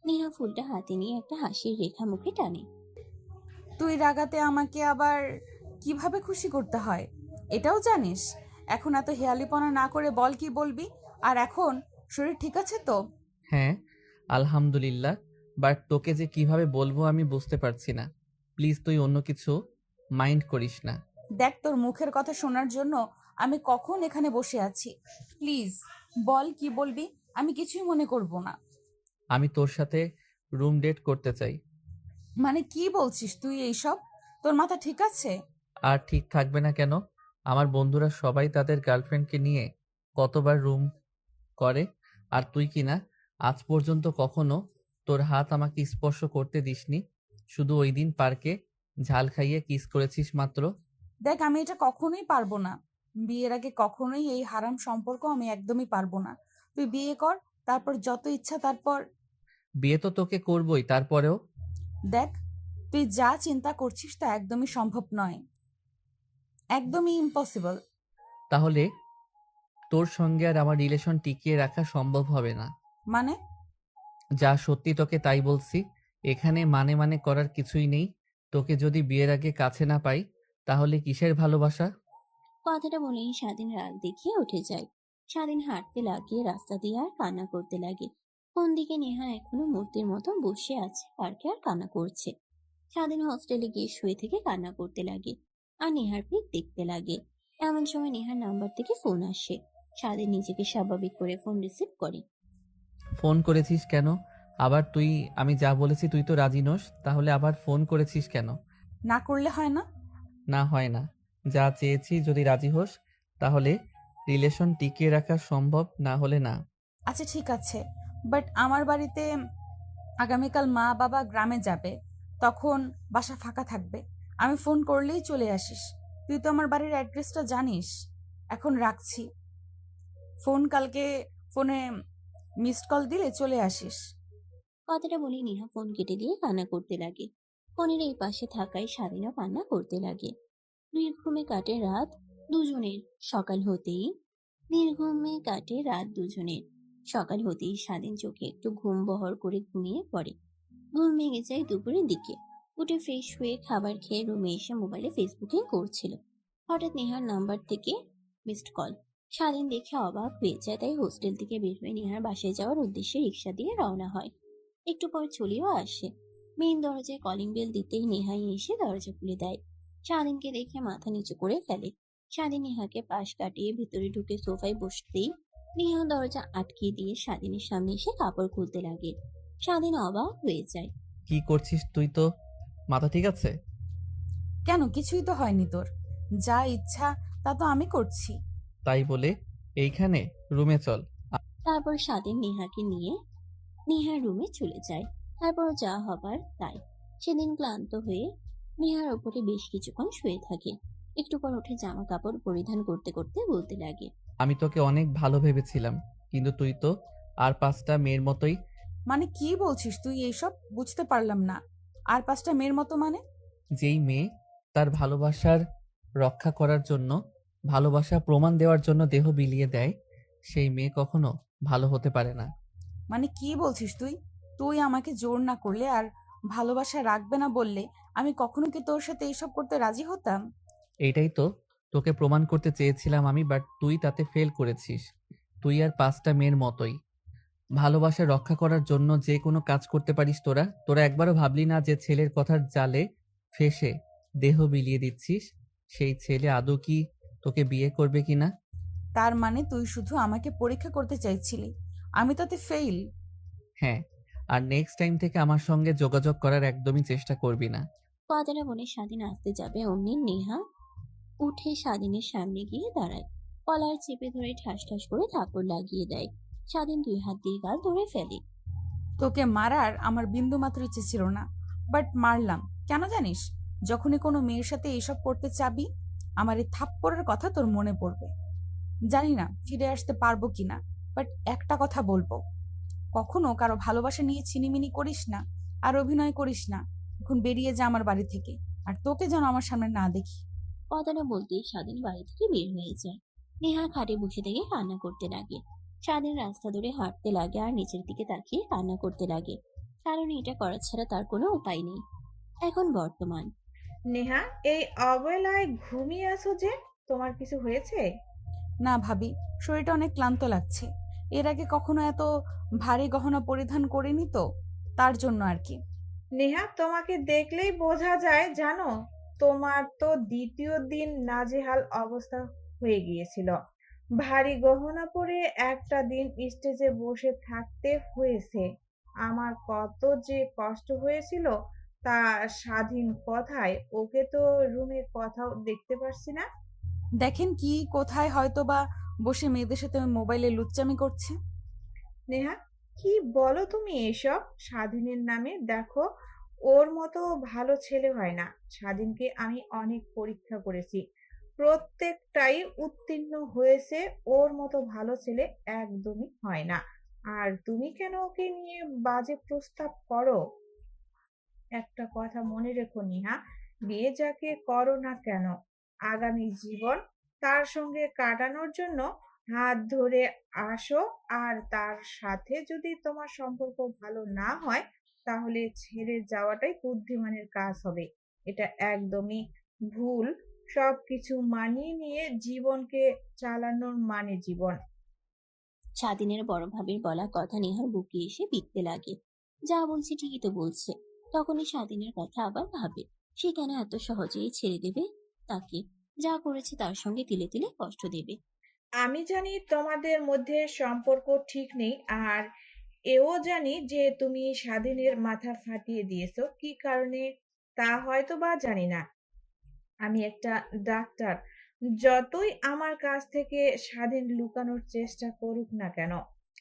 নেহা ফুলটা হাতে নিয়ে একটা হাসির রেখা মুখে টানে। তুই রাগাতে আমাকে আবার কিভাবে খুশি করতে হয় এটাও জানিস? এখন এত হেয়ালিপনা না করে বল কি বলবি। আর এখন শরীর ঠিক আছে তো? হ্যাঁ, আলহামদুলিল্লাহ। বাট তোকে যে কিভাবে বলবো আমি বুঝতে পারছি না। প্লিজ তুই অন্য কিছু মাইন্ড করিস না। দেখ, তোর মুখের কথা শোনার জন্য আমি কখন এখানে বসে আছি। প্লিজ বল কি বলবি, আমি কিছুই মনে করব না। আমি তোর সাথে রুম ডেট করতে চাই। মানে কি বলছিস তুই এইসব? তোর মাথা ঠিক আছে? আর ঠিক থাকবে না কেন? আমার বন্ধুরা সবাই তাদের গার্লফ্রেন্ডকে নিয়ে কতবার রুম করে, আর তুই কি না আজ পর্যন্ত কখনো তোর হাত আমাকে স্পর্শ করতে দিসনি। শুধু ওই দিন পার্কে ঝাল খাইয়ে কিস করেছিস মাত্র। দেখ, আমি এটা কখনোই পারবো না। বিয়ের আগে কখনোই এই হারাম সম্পর্ক আমি একদমই পারবো না। তুই বিয়ে কর, তারপর যত ইচ্ছা তারপর। বিয়ে তো তোকে করবই, তারপরেও। দেখ, তুই যা চিন্তা করছিস তা একদমই সম্ভব নয়, একদমই ইম্পসিবল। তাহলে তোর সঙ্গে আর আমার রিলেশন টিকিয়ে রাখা সম্ভব হবে না। মানে? যা সত্যি তোকে তাই বলছি। এখানে মানে করার কিছুই নেই। তোকে যদি বিয়ের আগে কাছে না পাই তাহলে কিসের ভালোবাসা? কথাটা বলেই স্বাধীন রাগ দেখিয়ে উঠে যায়। স্বাধীন হাঁটতে লাগিয়ে রাস্তা দিয়ে আর কান্না করতে লাগে। কোন দিকে নেহা এখনো মূর্তির মতো বসে আছে পার্কে আর কান্না করছে। স্বাধীন হোস্টেলে গিয়ে শুয়ে থেকে কান্না করতে লাগে আর নেহার পিক দেখতে লাগে। এমন সময় নেহার নাম্বার থেকে ফোন আসে। স্বাধীন নিজেকে স্বাভাবিক করে ফোন রিসিভ করে। ফোন করেছিস কেন আবার তুই? আমি যা বলেছি তুই তো রাজি নোস, তাহলে আবার ফোন করেছিস কেন? না করলে হয় না? না হয় না, যা চেয়েছি যদি রাজি হোস তাহলে রিলেশন টিকিয়ে রাখা সম্ভব, না হলে না। আচ্ছা ঠিক আছে, বাট আমার বাড়িতে আগামীকাল মা বাবা গ্রামে যাবে, তখন বাসা ফাঁকা থাকবে। আমি ফোন করলেই চলে আসিস। তুই তো আমার বাড়ির অ্যাড্রেসটা জানিস। এখন রাখছি ফোন, কালকে ফোনে মিসড কল দিলে চলে আসিস। কথাটা বলে নেহা ফোন কেটে দিয়ে কান্না করতে লাগে। ফোনের এই পাশে থাকায় স্বাধীনও কান্না করতে লাগে। নির্ঘুমে কাটে রাত দুজনের। সকাল হতেই নির্ঘুমে কাটে রাত দুজনের। সকাল হতেই স্বাধীন চোখে একটু ঘুম বহর করে ঘুমিয়ে পড়ে। ঘুম ভেঙে যায় দুপুরের দিকে। উঠে ফ্রেশ হয়ে খাবার খেয়ে রুমে এসে মোবাইলে ফেসবুকিং করছিল। হঠাৎ নেহার নাম্বার থেকে মিসড কল। স্বাধীন দেখে অবাক হয়ে যায়, তাই হোস্টেল থেকে বের হয়ে নেহার বাসায় যাওয়ার উদ্দেশ্যে রিক্সা দিয়ে রওনা হয়। একটু পর চলেও আসে। মেইন দরজায় কলিং বেল দিতেই নেহাই এসে দরজা খুলে দেয়। স্বাধীনকে দেখে মাথা নিচু করে ফেলে। স্বাধীন নেহাকে পাশ কাটিয়ে ভিতরে ঢুকে সোফায় বসতেই নেহা দরজা আটকে দিয়ে স্বাধীনের সামনে এসে কাপড় খুলতে লাগে। স্বাধীন অবাক হয়ে যায়। কি করছিস তুই? তো মাথা ঠিক আছে? কেন, কিছুই তো হয়নি তোর। যা ইচ্ছা তা তো আমি করছি। তাই বলে এইখানে রুমে চল। তারপর স্বাধীন নেহাকে নিয়ে নেহার রুমে চলে যায়। তারপর যা হবার তাই। সেদিন ক্লান্ত হয়ে নেহার ওপরে বেশ কিছুক্ষণ শুয়ে থাকে। একটু পর উঠে জামা কাপড় পরিধান করতে করতে বলতে লাগে। আমি তোকে অনেক ভালো ভেবেছিলাম, কিন্তু তুই তো আর 5টা মেয়ের মতোই। মানে কি বলছিস তুই এইসব? বুঝতে পারলাম না। আর 5টা মেয়ের মতো মানে? যেই মেয়ে তার ভালোবাসার রক্ষা করার জন্য, ভালোবাসা প্রমাণ দেওয়ার জন্য দেহ বিলিয়ে দেয়, সেই মেয়ে কখনো ভালো হতে পারে না। মানে কি বলছিস তুই? তুই আমাকে জোর না করলে আর ভালোবাসা রাখবে না বললে আমি কখনো কি তোর সাথে এইসব করতে রাজি হতাম? এইটাই তো তোকে প্রমাণ করতে চেয়েছিলাম আমি, বাট তুই তাতে ফেল করেছিস। তুই আর 5টা মেয়ের মতোই। ভালোবাসা রক্ষা করার জন্য যে কোনো কাজ করতে পারিস তোরা। তোরা একবারও ভাবলি না যে ছেলের কথার জালে ফেঁসে দেহ বিলিয়ে দিচ্ছিস, সেই ছেলে আদৌ কি তোকে বিয়ে করবে কিনা? তার মানে তুই শুধু আমাকে পরীক্ষা করতে চাইছিলি, আমি তাতে ফেল? হ্যাঁ, আর নেক্সট টাইম থেকে আমার সঙ্গে যোগাযোগ করার একদমই চেষ্টা করবি না। কথাটা বলে স্বাধীন আসতে যাবে অমনি নেহা উঠে স্বাধীনের সামনে গিয়ে দাঁড়ায়। কলার চেপে ধরে ঠাস ঠাস করে থাপড় লাগিয়ে দেয়। স্বাধীন 2 হাত দিয়ে গাল ধরে ফেলে। তোকে মারার আমার বিন্দু মাত্র ইচ্ছে ছিল না, বাট মারলাম। কেন জানিস? যখনই কোনো মেয়ের সাথে এসব করতে চাবি, আমার এই থাপ্পড়ের কথা তোর মনে পড়বে। জানি না ফিরে আসতে পারবো কিনা, বাট একটা কথা বলবো, কখনো কারো ভালোবাসা নিয়ে ছিনিমিনি করিস না, আর অভিনয় করিস না। এখন বেরিয়ে যা আমার বাড়ি থেকে, আর তোকে যেন আমার সামনে না দেখি। কথাটা বলতেই স্বাধীন বাড়ি থেকে বের হয়ে যায়। নেহা খাটে বসে থেকে কান্না করতে লাগে। স্বাধীন রাস্তা ধরে হাঁটতে লাগে আর নিচের দিকে তাকিয়ে কান্না করতে লাগে, কারণ এটা করা ছাড়া তার কোনো উপায় নেই। এখন বর্তমান। নেহা, এই অবহেলায় ঘুমিয়ে আছো যে? তোমার কিছু হয়েছে? না ভাবি, শরীরটা অনেক ক্লান্ত লাগছে। এর আগে কখনো এত ভারী গহনা পরিধান করিনি তো, তার জন্য আর কি। নেহা, তোমাকে দেখলেই বোঝা যায় জানো, তোমার তো দ্বিতীয় দিন নাজেহাল অবস্থা হয়ে গিয়েছিল। ভারী গহনা পরে একটা দিন স্টেজে বসে থাকতে হয়েছে। আমার কত যে কষ্ট হয়েছিল তা স্বাধীন কথায়, ওকে তো রুমে কথাও দেখতে পারছি না। দেখেন কি কোথায় হয়তো বা বসে মেয়েদের সাথে মোবাইলে লুচ্চামি করছে। নেহা, কি বলো তুমি এসব? স্বাধীনের নামে দেখো, ওর মতো ভালো ছেলে হয় না। স্বাধীনকে আমি অনেক পরীক্ষা করেছি, প্রত্যেকটাই উত্তীর্ণ হয়েছে। ওর মতো ভালো ছেলে একদমই হয় না। আর তুমি কেন ওকে নিয়ে বাজে প্রস্তাব করো? একটা কথা মনে রেখো নিহা, বিয়ে যাকে করো না কেন, আগামী জীবন তার সঙ্গে কাটানোর জন্য হাত ধরে আসো। আর তার সাথে যদি তোমার সম্পর্ক ভালো না হয়, তাহলে ছেড়ে যাওয়াটাই বুদ্ধিমানের কাজ হবে। এটা একদমই ভুল। সবকিছু মানিয়ে নিয়ে জীবনকে চালানোর মানে জীবন। স্বাধীনের বড় ভাবির বলা কথা নেহার বুকে এসে বিঁধতে লাগে। যা বলছে ঠিকই তো বলছে। তখনই স্বাধীনের কথা আবার ভাবে, সে কেন এত সহজেই ছেড়ে দেবে তাকে? যা করেছে তার সঙ্গে তিলে তিলে কষ্ট দেবে। আমি জানি তোমাদের মধ্যে সম্পর্ক ঠিক নেই, আর এও জানি যে তুমি স্বাধীনের মাথা ফাটিয়ে দিয়েছো কি কারণে, তা হয়তো বা জানি না। আমি একটা ডাক্তার। যতই আমার কাছ থেকে স্বাধীন লুকানোর চেষ্টা করুক না কেন,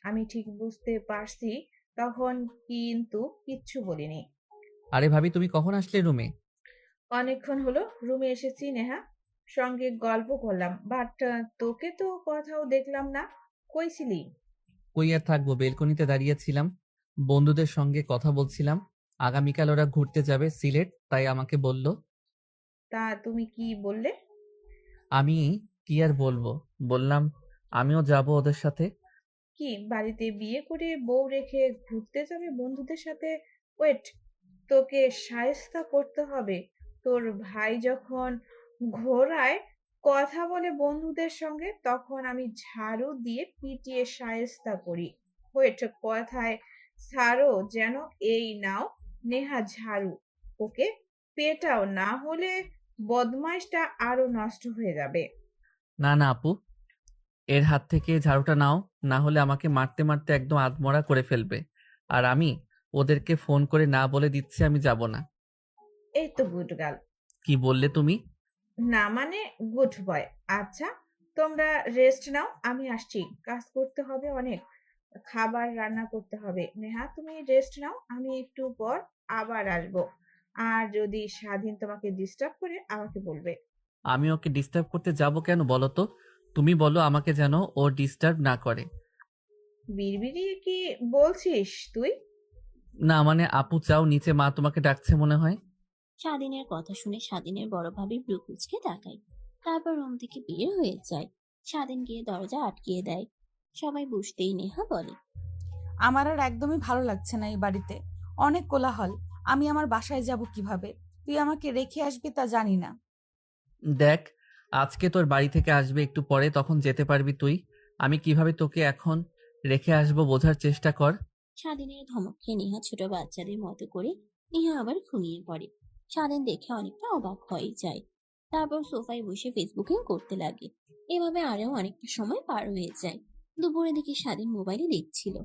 আমি ঠিক বুঝতে পারছি। তখন কিন্তু কিচ্ছু বলিনি। আরে ভাবি, তুমি কখন আসলে রুমে? অনেকক্ষণ হলো রুমে এসেছি নেহা, সঙ্গে গল্প করলাম, বাট তোকে তো কোথাও দেখলাম না। কই ছিলি? কই আর থাকবো, বেলকনিতে দাঁড়িয়েছিলাম, বন্ধুদের সঙ্গে কথা বলছিলাম। আগামীকাল ওরা ঘুরতে যাবে সিলেট, তাই আমাকে বলল। তা তুমি কি বললে? আমি কি আর বলবো, বললাম আমিও যাব ওদের সাথে। কি, বাড়িতে বিয়ে করে বউ রেখে ঘুরতে যাবে বন্ধুদের সাথে? ওয়েট, তোকে শায়েস্তা করতে হবে। তোর ভাই যখন ঘোড়ায় কথা বলে বন্ধুদের সঙ্গে, তখন আমি ঝাড়ু দিয়ে পিটিয়ে শায়েস্তা করি। ওয়েট, কথায় ছাড়ো যেন। এই নাও নেহা ঝাড়ু, ওকে পেটাও, না হলে বদমাইশটা আরো নষ্ট হয়ে যাবে। না না আপু, এর হাত থেকে ঝাড়ুটা নাও, না হলে আমাকে মারতে মারতে একদম আধমরা করে ফেলবে। আর আমি ওদেরকে ফোন করে না বলে দিচ্ছি আমি যাব না। এই তো গুড গার্ল। কি বললে তুমি? না মানে গুড বয়। আচ্ছা, তোমরা রেস্ট নাও, আমি আসছি। কাজ করতে হবে অনেক, খাবার রান্না করতে হবে। নেহা, তুমি রেস্ট নাও, আমি একটু পর আবার আসবো। আর যদি স্বাধীন তোমাকে ডিস্টার্ব করে আমাকে বলবে। আমি ওকে ডিস্টার্ব করতে যাব কেন বলো তো? তুমি বলো আমাকে যেন ও ডিস্টার্ব না করে। বিড়বিড়ি কি বলছিস তুই? না মানে আপু চাও, নিচে মা তোমাকে ডাকছে মনে হয়। স্বাধীনের কথা শুনে স্বাধীনের বড় ভাবি ভ্রু কুঁচকে তাকায়, তারপর রুম থেকে বের হয়ে যায়। স্বাধীন গিয়ে দরজা আটকিয়ে দেয়। সবাই বুঝতেই নেহা বলে, আমার আর একদমই ভালো লাগছে না এই বাড়িতে। অনেক কোলাহল। আমি আমার বাসায় যাব কিভাবে? তুই আমাকে রেখে আসবি তা জানি না। দেখ, আজকে তোর বাড়ি থেকে আসবে একটু পরে, তখন যেতে পারবি তুই। আমি কিভাবে তোকে এখন রেখে আসবো বোঝার চেষ্টা কর। স্বাধীনের ধমক খেয়ে নেহা ছোট বাচ্চাদের মতো করে নেহা আবার ঘুমিয়ে পড়ে। স্বাধীন দেখে অনেকটা অবাক হয়ে যায়। তারপর সোফায় বসে ফেসবুকিং করতে লাগে। এভাবে আরো অনেকটা সময় পার হয়ে যায়। দুপুরের দিকে স্বাধীন মোবাইলে দেখছিল।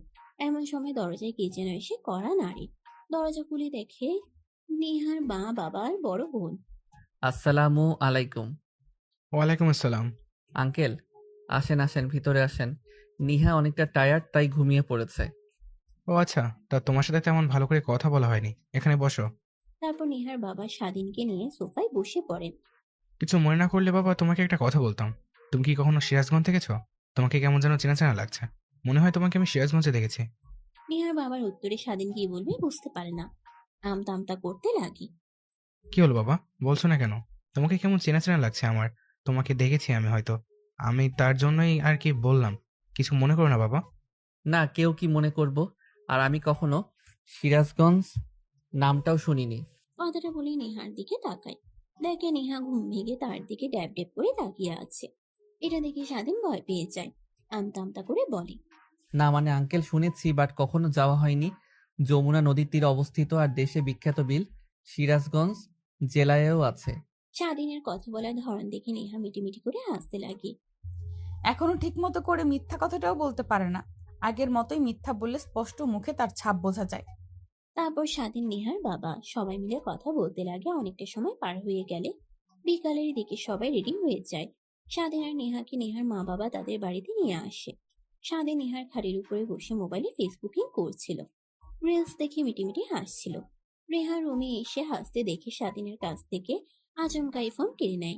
এমন সময় দরজায় কে যেন এসে কড়া নাড়ে। দরজা খুলে দেখে নেহার মা, বাবা আর বড় বোন। আসসালামু আলাইকুম। ওয়ালাইকুম আসসালাম। আঙ্কেল, আসেন আসেন, ভিতরে আসেন। নিহা অনেকটা টায়ার্ড, তাই ঘুমিয়ে পড়েছে। ও আচ্ছা, তা তোমার সাথে তেমন ভালো করে কথা বলা হয়নি, এখানে বসো। তারপর নেহার বাবা স্বাধীনকে নিয়ে সোফায় বসে পড়েন। কিছু মনে না করলে বাবা, তোমাকে একটা কথা বলতাম। তুমি কি কখনো সিরাজগঞ্জ দেখেছো? তোমাকে কেমন যেন চেনা চেনা লাগছে। মনে হয় তোমাকে আমি সিরাজগঞ্জে দেখেছি। নেহার বাবার উত্তরে স্বাধীন কি বলবে বুঝতে পারে না। আমতা আমতা করতে লাগে। কি হলো বাবা, বলছো না কেন? তোমাকে কেমন চেনা চেনা লাগছে আমার। তোমাকে দেখেছি আমি হয়তো। আমি তার জন্যই আর কি বললাম। কিছু মনে করো না বাবা। না, কেউ কি মনে করব? আর আমি কখনো সিরাজগঞ্জ নামটাও শুনিনি। কথাটা বলে নেহার দিকে তাকায়। দেখে নেহা ঘুম ভেঙে তার দিকে ড্যাব ড্যাব করে তাকিয়ে আছে। এটা দেখে স্বাধীন ভয় পেয়ে যায়। আমতা আমতা করে বলে, না মানে আঙ্কেল, শুনেছি বাট কখনো যাওয়া হয়নি। যমুনা নদীর তীরে অবস্থিত আর দেশে বিখ্যাত বিল সিরাজগঞ্জ জেলায়ও আছে। স্বাধীনের কথা বলার ধরন দেখে নেহা মিটিমিটি করে হাসতে লাগে। এখনো ঠিক মতো করে মিথ্যা কথাটাও বলতে পারে না। আগের মতোই মিথ্যা বললে স্পষ্ট মুখে তার ছাপ বোঝা যায়। তারপর স্বাধীন, নেহার বাবা সবাই মিলে কথা বলতে লাগে। অনেকটা সময় পার হয়ে গেলে বিকালের দিকে সবাই রেডি হয়ে যায়। স্বাধীন আর নেহাকে নেহার মা বাবা তাদের বাড়িতে নিয়ে আসে। স্বাধীন নেহার খাটের উপরে বসে মোবাইলে ফেসবুকিং করছিল। রিলস দেখে মিটিমিটি হাসছিল। নেহা রুমে এসে হাসতে দেখে স্বাধীনের কাছ থেকে আচমকাই ফোন কেড়ে নেয়।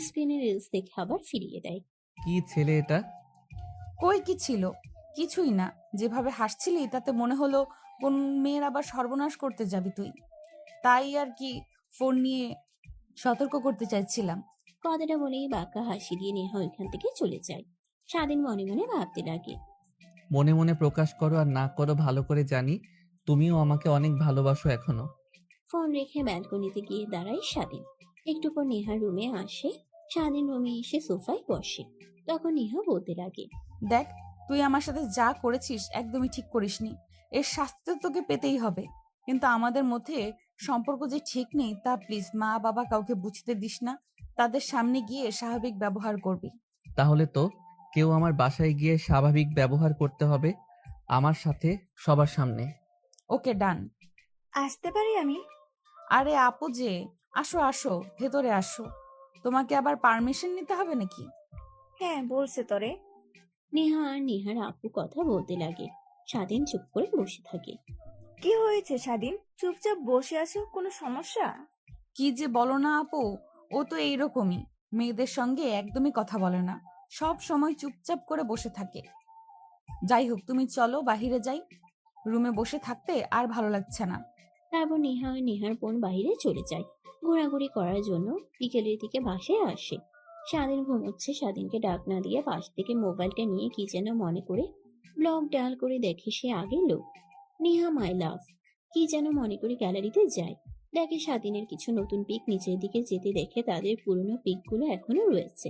স্ক্রিনে রিলস দেখে আবার ফিরিয়ে দেয়। কি ছেলে এটা? কই কি ছিল? কিছুই না। যেভাবে হাসছিলি তাতে মনে হলো কোন মেয়ের আবার সর্বনাশ করতে যাবি তুই। তাই আর কি ফোন নিয়ে সতর্ক করতে চাইছিলাম। কথাটা বলেই বাঁকা হাসি দিয়ে নেহা ওইখান থেকে চলে যায়। স্বাধীন মনে মনে ভাবতে লাগে, মনে মনে প্রকাশ করো আর না করো ভালো করে জানি, তুমিও আমাকে অনেক ভালোবাসো এখনো। ফোন রেখে ব্যালকনিতে গিয়ে দাঁড়ায় স্বাধীন। একটু পর নেহা রুমে আসে। স্বাধীন রুমে এসে সোফায় বসে। তখন নেহা বলতে লাগে, দেখ, তুই আমার সাথে যা করেছিস একদমই ঠিক করিসনি। এর শাস্তি তো তোকে পেতেই হবে। কিন্তু আমাদের মধ্যে সম্পর্ক যে ঠিক নেই তা প্লিজ মা বাবা কাউকে বুঝতে দিস না। তাদের সামনে গিয়ে স্বাভাবিক ব্যবহার করবি। তাহলে তো কেউ আমার বাসায় গিয়ে স্বাভাবিক ব্যবহার করতে হবে আমার সাথে, সবার সামনে। ওকে, ডান। আসতে পারি আমি? আরে আপু যে, আসো আসো, ভেতরে আসো। তোমাকে আবার পারমিশন নিতে হবে নাকি? হ্যাঁ, বলছে তোরে। নেহা আর নেহার আপু কথা বলতে লাগে। স্বাধীন চুপ করে বসে থাকে। কি হয়েছে স্বাধীন, চুপচাপ বসে আছো, কোনো সমস্যা? কি যে বলো না আপু, ও তো এইরকমই। মেয়েদের সঙ্গে একদমই কথা বলে না, সব সময় চুপচাপ করে বসে থাকে। যাই হোক, তুমি চলো বাহিরে যাই। রুমে বসে থাকতে আর ভালো লাগছে না। তারপর নেহা আর নেহার বোন বাইরে চলে যায় ঘোরাঘুরি করার জন্য। বিকেলের দিকে বাসায় আসে। স্বাধীন ঘুমোচ্ছে। স্বাধীনকে ডাক না দিয়ে পাশ থেকে মোবাইলটা নিয়ে কি যেন মনে করে ব্লগ ডায়াল করে দেখে সে আগের লোক। নেহা মাই লাভ কি যেন মনে করে গ্যালারিতে যায়। দেখে স্বাধীনের কিছু নতুন পিক নিচের দিকে যেতে দেখে তাদের পুরনো পিকগুলো এখনো রয়েছে।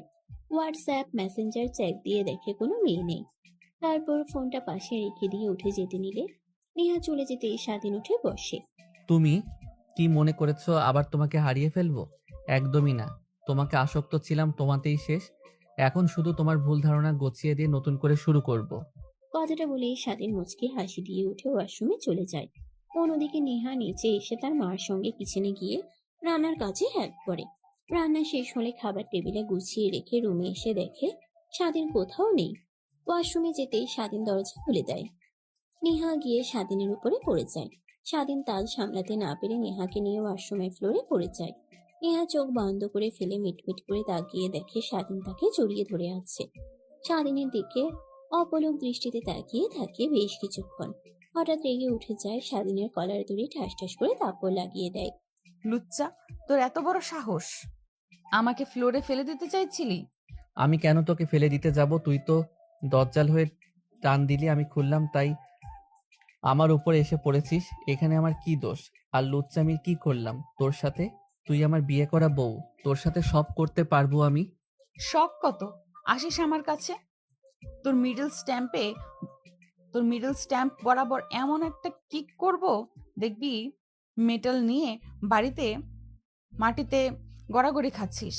হোয়াটসঅ্যাপ মেসেঞ্জার চেক দিয়ে দেখে কোনো মেয়ে নেই। তারপর ফোনটা পাশে রেখে দিয়ে উঠে যেতে নিলে নেহা চলে যেতেই স্বাধীন উঠে বসে। তুমি কি মনে করেছো আবার তোমাকে হারিয়ে ফেলবো? একদমই না। তোমাকে আসক্ত ছিলাম, তোমাতেই শেষ। এখন শুধু তোমার ভুল ধারণা গছিয়ে দিয়ে নতুন করে শুরু করব। কথাটা বলেই স্বাধীন মুচকি হাসি দিয়ে উঠে ওয়াশরুমে চলে যায়। অন্যদিকে নেহা নিচে এসে তার মার সঙ্গে কিচেনে গিয়ে রান্নার কাজে হেল্প করে। রান্না শেষ হলে খাবার টেবিলে গুছিয়ে রেখে রুমে এসে দেখে স্বাধীন কোথাও নেই। ওয়াশরুমে যেতেই স্বাধীন দরজা খুলে দেয়। নেহা গিয়ে স্বাধীনের উপরে পড়ে যায়। স্বাধীন তাল সামলাতে না পেরে নেহাকে নিয়ে ওয়াশরুমের ফ্লোরে পড়ে যায়। নেহা চোখ বন্ধ করে ফেলে মিটমিট করে তাকিয়ে দেখে স্বাধীন তাকে জড়িয়ে ধরে আছে। স্বাধীনের দিকে অপলক দৃষ্টিতে তাকিয়ে থাকে বেশ কিছুক্ষণ। হঠাৎ রেগে উঠে যায়, স্বাধীনের কলার দড়ি ঠাস ঠাস করে তাপড় লাগিয়ে দেয়। লুচ্চা, তোর এত বড় সাহস! আমাকে ফ্লোরে ফেলে দিতে চাইছিলি? আমি কেন তোকে ফেলে দিতে যাব? তুই তো দজ্জাল হয়ে টান দিলি, আমি খুললাম, তাই আমার উপরে এসে পড়েছিস। এখানে আমার কি দোষ? আর লুচ্চামি কি করলাম তোর সাথে? তুই আমার বিয়ে করা বউ, তোর সাথে সব করতে পারবো আমি। শখ কত? আসিস আমার কাছে। তোর মিডল স্ট্যাম্প বরাবর এমন একটা কিক করব, দেখবি মেটাল নিয়ে বাড়িতে মাটিতে গড়াগড়ি খাচ্ছিস।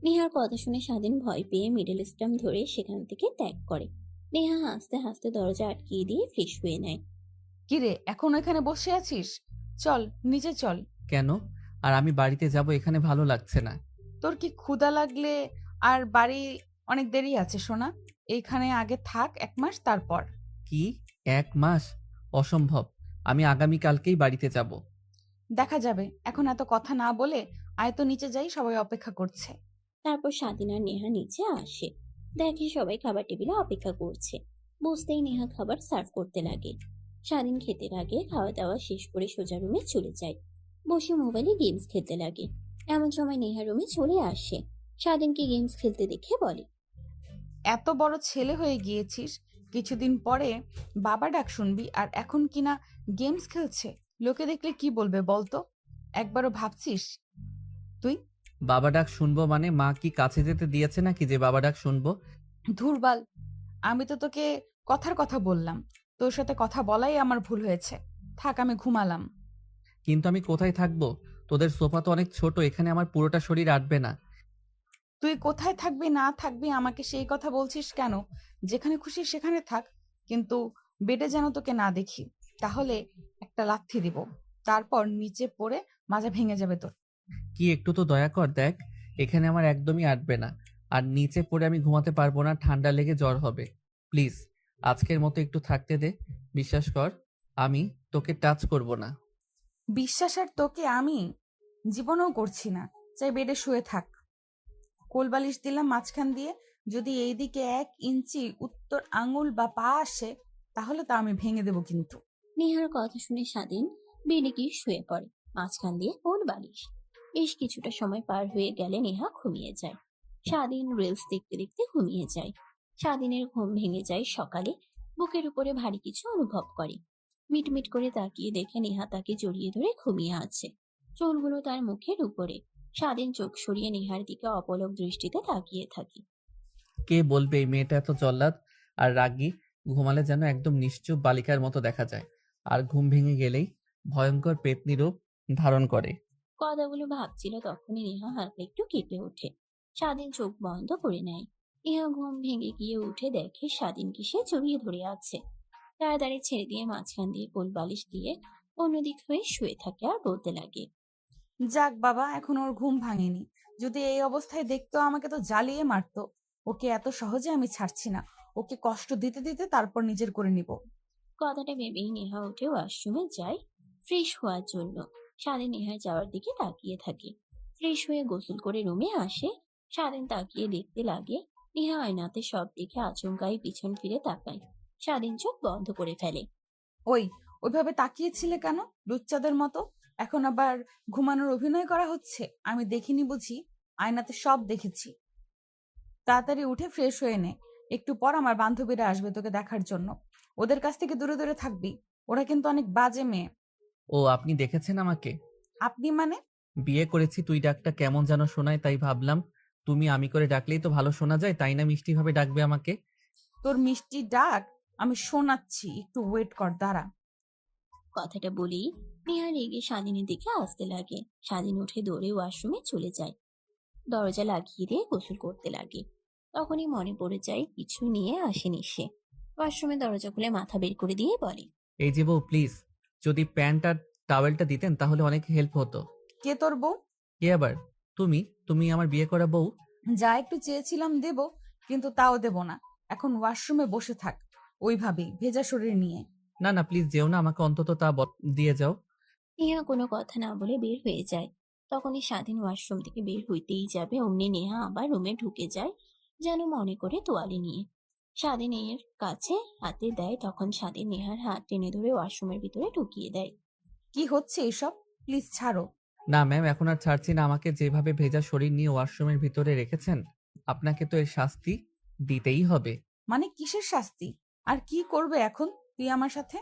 নেহার কথা শুনে স্বাধীন ভয় পেয়ে মিডল স্টাম্প ধরে সেখান থেকে ত্যাগ করে। নেহা হাসতে হাসতে দরজা আটকিয়ে দিয়ে ফ্রেশ হয়ে নেয়। কিরে, এখন এখানে বসে আছিস? চল নিচে চল। কেন? আর আমি বাড়িতে যাব, এখানে ভালো লাগছে না। তোর কি ক্ষুধা লাগলে? আর বাড়ি অনেক দেরি আছে সোনা। এইখানে আগে থাক 1 মাস, তারপর। কি? 1 মাস? অসম্ভব। আমি আগামীকালকেই বাড়িতে যাব। দেখা যাবে। এখন এত কথা না বলে আয় তো নিচে যাই, সবাই অপেক্ষা করছে। তারপর স্বাধীন আর নেহা নিচে আসে। দেখে সবাই খাবার টেবিলে অপেক্ষা করছে। বুঝতেই নেহা খাবার সার্ভ করতে লাগে। স্বাধীন খেতে লাগে। খাওয়া দাওয়া শেষ করে সোজা রুমে চলে যায়। বসে মোবাইলে গেমস খেলতে লাগে। এমন সময় নেহা রুমে চলে আসে। স্বাধীনকে গেমস খেলতে দেখে বলে, এত বড় ছেলে হয়ে গিয়েছিস, কিছুদিন পরে বাবা ডাক শুনবি, আর এখন কিনা গেমস খেলছে। লোকে দেখলে কি বলবে বলতো? একবারও ভাবছিস তুই? বাবা ডাক শুনবো মানে মা কি কাছে যেতে দিয়েছে নাকি যে বাবা ডাক শুনবো? ধুরবাল, আমি তো তোকে কথার কথা বললাম। তোর সাথে কথা বলাই আমার ভুল হয়েছে। থাক, আমি ঘুমালাম। কিন্তু আমি কোথায় থাকবো? তোদের সোফা তো অনেক ছোট, এখানে আমার পুরোটা শরীর আটবে না। তুই কোথায় থাকবি না থাকবি আমাকে সেই কথা বলছিস কেন? যেখানে খুশি সেখানে থাক, কিন্তু বেডে যেন তোকে না দেখি। তাহলে একটা লাথি দিব, তারপর নিচে পড়ে মাজা ভেঙে যাবে তোর। কি, একটু তো দয়া কর, দেখ এখানে আমার একদমই আটবে না। আর নিচে পড়ে আমি ঘুমাতে পারবো না, ঠান্ডা লেগে জ্বর হবে। প্লিজ আজকের মতো একটু থাকতে দে। বিশ্বাস কর, আমি তোকে টাচ করব না। বিশ্বাস আর তোকে আমি জীবনেও করছি না। চাই বেডে শুয়ে থাক। কোলবালিশ দিলাম মাঝখান দিয়ে, যদি এইদিকে 1 ইঞ্চি উত্তর আঙুল বা পা আসে, তাহলে তা আমি ভেঙে দেব কিন্তু। নেহার কথা শুনে স্বাধীন বেডে গিয়ে শুয়ে পড়ে। মাঝখান দিয়ে কোল বালিশ। বেশ কিছুটা সময় পার হয়ে গেলে নেহা ঘুমিয়ে যায়। স্বাধীন রিলস দেখতে দেখতে ঘুমিয়ে যায়। স্বাধীনের ঘুম ভেঙে যায় সকালে। বুকের উপরে ভারী কিছু অনুভব করে। মিটমিট করে তাকিয়ে দেখে নেহা তাকে জড়িয়ে ধরে ঘুমিয়ে আছে। চুলগুলো তার মুখের উপরে। স্বাধীন চোখ সরিয়ে নেহার দিকে অপলক দৃষ্টিতে তাকিয়ে থাকে। কে বলবে এই মেয়েটা এত জল্লাদ আর রাগী? ঘুমালে যেন একদম নিশ্চুপ বালিকার মতো দেখা যায়, আর ঘুম ভেঙে গেলেই ভয়ঙ্কর পেতনি রূপ ধারণ করে। কথাগুলো ভাবছিল তখনই নেহা হালকা একটু কেঁপে ওঠে। স্বাধীন চোখ বন্ধ করে নেয়। নেহা ঘুম ভেঙে গিয়ে উঠে দেখে স্বাধীনকে সে জড়িয়ে ধরে আছে। তাড়াতাড়ি ছেড়ে দিয়ে মাঝখান দিয়ে কোল বালিশ দিয়ে অন্যদিক হয়ে শুয়ে থাকে আর বলতে লাগে, যাক বাবা, এখন ওর ঘুম ভাঙেনি। যদি এই অবস্থায় দেখতো আমাকে তো জ্বালিয়ে মারতো। ওকে এত সহজে আমি ছাড়ছি না। ওকে কষ্ট দিতে দিতে তারপর নিজের করে নিব। কথাটা ভেবেই নেহা উঠে ওয়াশরুমে যায় ফ্রেশ হওয়ার জন্য। স্বাধীন নেহার যাওয়ার দিকে তাকিয়ে থাকে। ফ্রেশ হয়ে গোসল করে রুমে আসে। স্বাধীন তাকিয়ে দেখতে লাগে। নেহা আয়নাতে সব দেখে আচমকাই পিছন ফিরে তাকায়। স্বাধীন চোখ বন্ধ করে ফেলে। ওইভাবে তাকিয়েছিলে কেন লুচ্চাদের মতো? এখন আবার ঘুমানোর অভিনয় করা হচ্ছে? আমি দেখিনি বুঝি? আয়নাতে সব দেখেছি। তাড়াতাড়ি উঠে ফ্রেশ হয়ে নে। একটু পর আমার বান্ধবীরা আসবে তোকে দেখার জন্য। ওদের কাছ থেকে দূরে দূরে থাকবি। ওরা কিন্তু অনেক বাজে মেয়ে। ও, আপনি দেখেছেন আমাকে? আপনি মানে? বিয়ে করেছি, তুই ডাকটা কেমন যেন শোনায়, তাই ভাবলাম তুমি আমি করে ডাকলেই তো ভালো শোনা যায়, তাই না মিষ্টিভাবে ডাকবে আমাকে? তোর মিষ্টি ডাক আমি শোনাচ্ছি, একটু ওয়েট কর, দাঁড়া। কথাটা বলেই নেহা রেগে স্বাধীনের দিকে আসতে লাগে। স্বাধীন উঠে দৌড়ে ওয়াশরুমে চলে যায়। দরজা লাগিয়ে দিয়ে গোসল করতে লাগে। তখনই মনে পড়ে যায় কিছু নিয়ে আসেনি সে। ওয়াশরুমে দরজা খুলে মাথা বের করে দিয়ে বলে, এই যে বউ, প্লিজ যদি প্যান্ট আর টাওয়েলটা দিতেন তাহলে অনেক হেল্প হতো। কে তোর বউ? কে আবার? তুমি তুমি আমার বিয়ে করা বউ। যা একটু চেয়েছিলাম দেব, কিন্তু তাও দেব না। এখন ওয়াশরুমে বসে থাক ওইভাবেই ভেজা শরীর নিয়ে। না না, প্লিজ যেও না, আমাকে অন্তত তা দিয়ে যাও। নেহা কোনো কথা না বলে বের হয়ে যায়। তখনই স্বাধীন ওয়াশরুম থেকে বের হইতেই যাবে, অমনি নেহা আবার রুমে ঢুকে যায়, যেন মনে করে তোয়ালে নিয়ে। স্বাধীনের কাছে হাতে দেয়, তখন স্বাধীন নেহার হাত টেনে ধরে ওয়াশরুমের ভিতরে ঢুকিয়ে দেয়। কি হচ্ছে এসব? প্লিজ ছাড়ো। না ম্যাম, এখন আর ছাড়ছি না। আমাকে যেভাবে ভেজা শরীর নিয়ে ওয়াশরুমের ভিতরে রেখেছেন, আপনাকে তো এর শাস্তি দিতেই হবে। মানে কিসের শাস্তি? আর কি করবে এখন তুই আমার সাথে?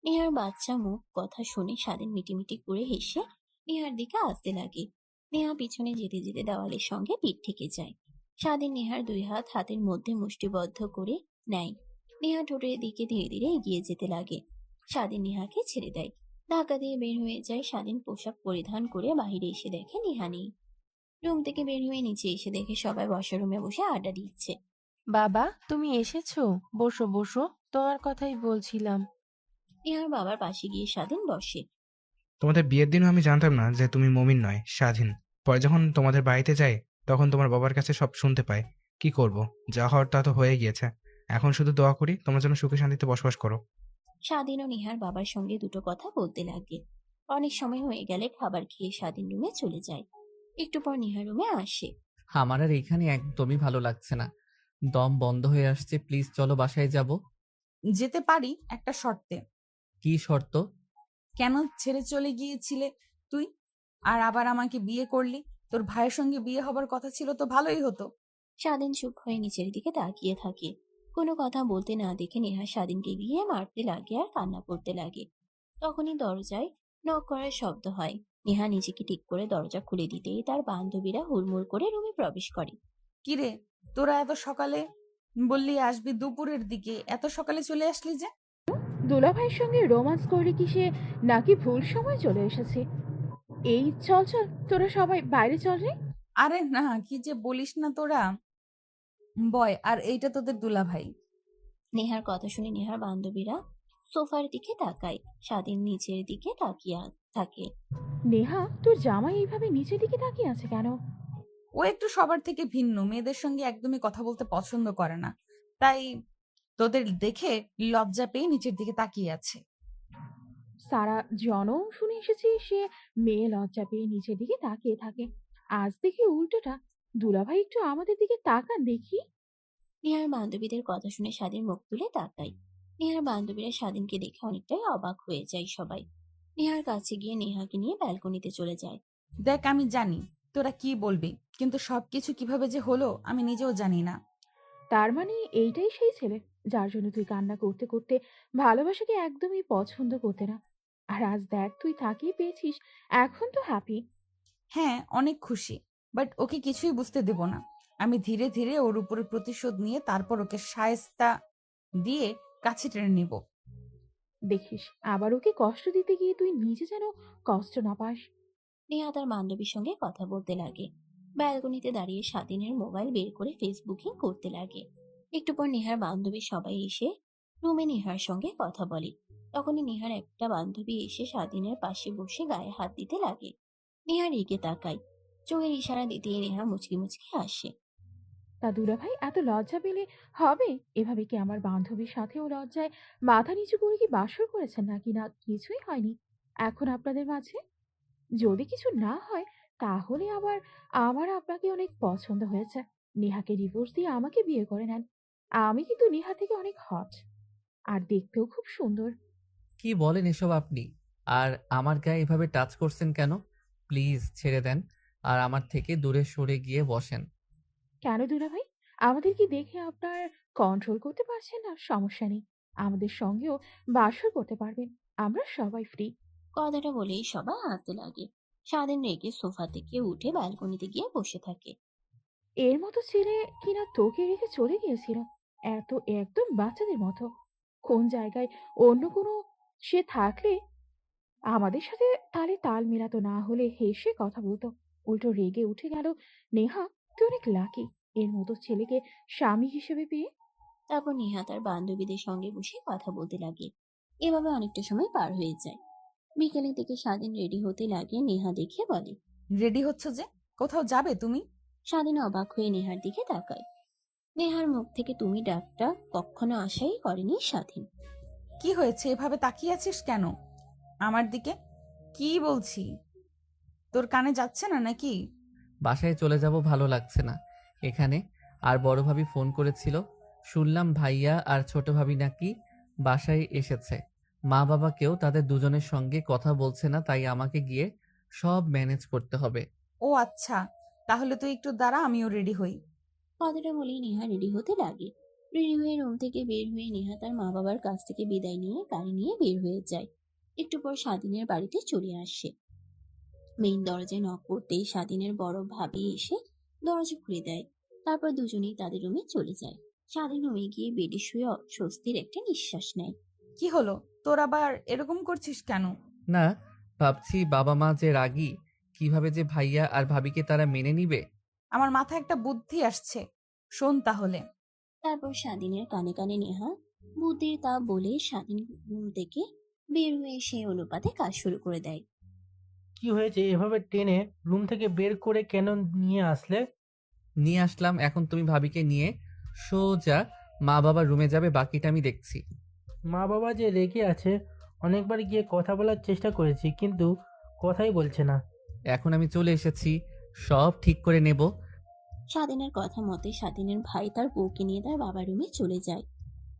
নেহার বাচ্চা মুখ কথা শুনে স্বাধীন মিটিমিটি করে হেসে নেহার দিকে আসতে লাগে। নেহা পিছনে যেতে যেতে দেওয়ালের সঙ্গে পিঠ ঠেকে যায়। স্বাধীন নেহার দুই হাত হাতের মধ্যে মুষ্টিবদ্ধ করে নেয়। নেহা ঠোঁটের দিকে ধীরে ধীরে এগিয়ে যেতে লাগে। স্বাধীন নেহাকে ছেড়ে দেয়। ধাক্কা দিয়ে বের হয়ে যায়। স্বাধীন পোশাক পরিধান করে বাইরে এসে দেখে নেহা নেই। রুম থেকে বের হয়ে নিচে এসে দেখে সবাই বসার রুমে বসে আড্ডা দিচ্ছে। বাবা, তুমি এসেছো? বসো বসো, তোমার কথাই বলছিলাম। নেহার বাবার পাশে গিয়ে স্বাধীন বসে। তোমাদের বিয়ের দিনও আমি জানতাম না যে তুমি মমিন নয়, স্বাধীন। পরে যখন তোমাদের বাড়িতে যাই তখন তোমার বাবার কাছে সব শুনতে পাই। কি করব, যা হওয়ার তা তো হয়ে গিয়েছে। এখন শুধু দোয়া করি তোমার জন্য সুখে শান্তিতে বসবাস করো। স্বাধীন ও নেহার বাবার সঙ্গে দুটো কথা বলতে লাগে। অনেক সময় হয়ে গেলে খাবার খেয়ে স্বাধীন রুমে চলে যায়। একটু পর নেহার রুমে আসে। আমার আর এইখানে একদমই ভালো লাগছে না, দম বন্ধ হয়ে আসছে। প্লিজ চলো বাসায় যাব। যেতে পারি একটা শর্তে। কি শর্ত? কেন ছেড়ে চলে গিয়েছিলে তুই, আর আবার আমাকে বিয়ে করলি? তোর ভাইয়ের সঙ্গে বিয়ে হবার কথা ছিল তো ভালোই হতো। স্বাধীন চুপ হয়ে নিচের দিকে তাকিয়ে থাকে। কোনো কথা বলতে না দেখে নেহা স্বাধীনকে গিয়ে মারতে লাগে আর কান্না করতে লাগে। তখনই দরজায় নক করার শব্দ হয়। নেহা নিজেকে ঠিক করে দরজা খুলে দিতেই তার বান্ধবীরা হুড়মুড় করে রুমে প্রবেশ করে। কিরে, তোরা এত সকালে বললি আসবি দুপুরের দিকে, এত সকালে চলে আসলি যে? দুলাভাইয়ের সঙ্গে রোমান্স করে কি সে নাকি ভুল সময় চলে এসেছে? এই চল চল, তোরা সবাই বাইরে চল রে। আরে না, কি যে বলিস না তোরা। বয়, আর এইটা তোদের দুলাভাই। নেহার কথা শুনে নেহার বান্ধবীরা সোফার দিকে তাকায়। স্বাধীন নিচের দিকে তাকিয়ে থাকে। নেহা, তোর জামাই এইভাবে নিচের দিকে তাকিয়ে আছে কেন? ও একটু সবার থেকে ভিন্ন, মেয়েদের সঙ্গে একদমই কথা বলতে পছন্দ করে না, তাই তোদের দেখে লজ্জা পেয়ে নিচের দিকে তাকিয়ে আছে। সারা জনম শুনে এসেছি সে মেয়ে লজ্জা পেয়ে নিচের দিকে তাকিয়ে থাকে। আজ দেখি উল্টোটা। দুলাভাই একটু আমাদের দিকে তাকান দেখি। নেহার বান্ধবীদের কথা শুনে স্বাধীন মুখ তুলে তাকায়। নেহার বান্ধবীরা স্বাধীনকে দেখে অনেকটাই অবাক হয়ে যায় সবাই। নেহার কাছে গিয়ে নেহাকে নিয়ে ব্যালকনিতে চলে যায়। দেখ, আমি জানি তোরা কি বলবি, কিন্তু সবকিছু কিভাবে যে হলো আমি নিজেও জানি না। তার মানে এইটাই সেই ছেলে যার জন্য তুই কান্না করতে করতে ভালোবাসাকে একদমই পছন্দ করতে না, আর আজ দেখ তুই তাকেই পেয়েছিস, এখন তো হ্যাপি। হ্যাঁ, অনেক খুশি, বাট ওকে কিছুই বুঝতে দেব না। আমি ধীরে ধীরে ওর উপরে প্রতিশোধ নিয়ে তারপর ওকে শায়েস্তা দিয়ে কাছে টেনে নিব। দেখিস আবার ওকে কষ্ট দিতে গিয়ে তুই নিজে যেন কষ্ট না পাস। নেহা তার বান্ধবীর সঙ্গে কথা বলতে লাগে। ব্যালকনিতে দাঁড়িয়ে স্বাধীনের মোবাইল বের করে ফেসবুকিং করতে লাগে। একটু পর নেহার বান্ধবী সবাই এসে রুমে নেহার সঙ্গে কথা বলে। তখনই নেহার একটা বান্ধবী এসে স্বাধীনের পাশে বসে গায়ে হাত দিতে লাগে। নেহা রেগে তাকায়। চোখের ইশারা দিতেই নেহা মুচকি মুচকি হাসে। তা দুলাভাই, এত লজ্জা পেলে হবে? এভাবে কি আমার বান্ধবীর সাথেও লজ্জায় মাথা নিচু করে কি বাসর করেছেন নাকি? না কিছুই হয়নি এখন আপনাদের মাঝে? যদি কিছু না হয় তাহলে আবার আমার আপনাকে অনেক পছন্দ হয়েছে। নেহাকে ডিভোর্স দিয়ে আমাকে বিয়ে করে নেন। আমি কিন্তু নেহা থেকে অনেক হট, আর দেখতেও খুব সুন্দর। কি বলেন এসব আপনি? আর আমার গায়ে এভাবে টাচ করছেন কেন? প্লিজ ছেড়ে দেন আর আমার থেকে দূরে সরে গিয়ে বসেন। কেন দুলাভাই, আমাদের কি দেখে আপনার কন্ট্রোল করতে পারছেন না? সমস্যা নেই, আমাদের সঙ্গেও বাসর করতে পারবেন, আমরা সবাই ফ্রি। কথাটা বলেই সবাই হাসতে লাগে। স্বাধীন রেগে সোফা থেকে উঠে ব্যালকনিতে গিয়ে বসে থাকে। এর মতো ছেলে কিনা তোকে রেখে চলে গিয়েছিল, এত একদম বাচ্চাদের মতো। কোন জায়গায় অন্য কোনো সে থাকলে আমাদের সাথে তালে তাল মেলাতো, না হলে হেসে কথা বলতো। উল্টো রেগে উঠে গেল। নেহা, তুই অনেক লাকি এর মতো ছেলেকে স্বামী হিসেবে পেয়ে। তারপর নেহা তার বান্ধবীদের সঙ্গে বসে কথা বলতে লাগে। এভাবে অনেকটা সময় পার হয়ে যায়। বিকেলের দিকে স্বাধীন রেডি হতে লাগে। নেহা দেখে বলে। রেডি হচ্ছ যে? কোথাও যাবে তুমি? স্বাধীন অবাক হয়ে নেহার দিকে তাকায়। নেহার মুখ থেকে তুমি ডাকটা কখনো আশাই করেনি স্বাধীন। কি হয়েছে, এভাবে তাকিয়ে আছিস কেন আমার দিকে? কি বলছি, তোর কানে যাচ্ছে না নাকি? বাসায় চলে যাব, ভালো লাগছে না এখানে। আর বড় ভাবি ফোন করেছিল, শুনলাম ভাইয়া আর ছোট ভাবি নাকি বাসায় এসেছে। মা বাবাকেও তাদের দুজনের সঙ্গে কথা বলছে না, তাই আমাকে গিয়ে সব ম্যানেজ করতে হবে। ও আচ্ছা, তাহলে তুই একটু দাঁড়া, আমিও রেডি হই। কথাটা বলেই নেহা রেডি হতে লাগে। রেডি হয়ে রুম থেকে বের হয়ে নেহা তার মা বাবার কাছ থেকে বিদায় নিয়ে গাড়ি নিয়ে বের হয়ে যায়। একটু পর স্বাধীনের বাড়িতে চলে আসে। মেইন দরজায় নক করতেই স্বাধীনের বড় ভাবি এসে দরজা খুলে দেয়। তারপর দুজনেই তাদের রুমে চলে যায়। স্বাধীন রুমে গিয়ে বেডে শুয়ে স্বস্তির একটা নিঃশ্বাস নেয়। কি হলো তোর, আবার এরকম করছিস কেন? না, ভাবছি বাবা মা যে রাগী, কিভাবে যে ভাইয়া আর ভাবিকে তারা মেনে নিবে। আমার মাথায় একটা বুদ্ধি আসছে, শোন তাহলে। তারপর স্বাধীনের কানে কানে নেহা বুদ্ধির তা বলে স্বাধীন রুম থেকে বের হয়ে সেই অনুপাতে কাজ শুরু করে দেয়। কি হয়েছে, এভাবে টেনে রুম থেকে বের করে কেন নিয়ে আসলে? নিয়ে আসলাম, এখন তুমি ভাবিকে নিয়ে সোজা মা বাবার রুমে যাবে, বাকিটা আমি দেখছি। মা বাবা যে রেগে আছে, অনেকবার গিয়ে কথা বলার চেষ্টা করেছি কিন্তু কথাই বলছে না। এখন আমি চলে এসেছি, সব ঠিক করে নেব। স্বাধীনের কথা মতে স্বাধীনের ভাই তার বউকে নিয়ে তার বাবার রুমে চলে যায়।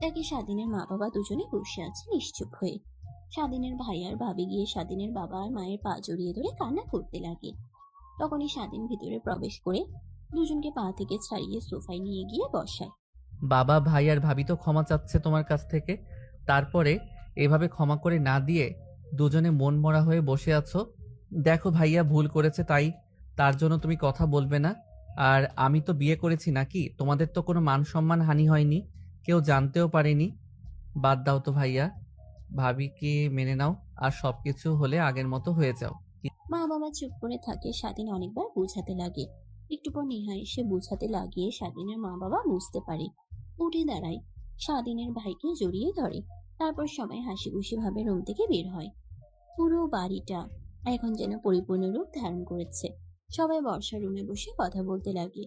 দেখে স্বাধীনের মা বাবা দুজনে বসে আছে নিশ্চুপ হয়ে। স্বাধীনের ভাই আর ভাবি গিয়ে স্বাধীনের বাবা আর মায়ের পা জড়িয়ে ধরে কান্না করতে লাগে। তখনই স্বাধীন ভিতরে প্রবেশ করে দুজনকে পা থেকে ছাড়িয়ে সোফায় নিয়ে গিয়ে বসায়। বাবা ভাই আর ভাবি তো ক্ষমা চাচ্ছে তোমার কাছ থেকে, তারপরে এভাবে ক্ষমা করে না দিয়ে দুজনে মন মরা হয়ে বসে আছো। দেখো ভাইয়া ভুল করেছে, তাই তার জন্য তুমি কথা বলবে না। আর আমি তো বিয়ে করেছি নাকি, তোমাদের তো কোনো মান সম্মান হানি হয়নি, কেউ জানতেও পারেনি। বাদ দাও তো ভাইয়া, ভাবিকে মেনে নাও আর সবকিছু হলে আগের মতো হয়ে যাও। মা বাবা চুপ করে থাকে। স্বাধীন অনেকবার বোঝাতে লাগে। একটু পর নেহা এসে বোঝাতে লাগিয়ে স্বাধীনের মা বাবা বুঝতে পারে। উঠে দাঁড়ায়, স্বাধীনের ভাইকে জড়িয়ে ধরে। তারপর সবাই হাসি খুশি ভাবে রুম থেকে বের হয়। পুরো বাড়িটা এখন যেন পরিপূর্ণ রূপ ধারণ করেছে। সবাই বর্ষার রুমে বসে কথা বলতে লাগে।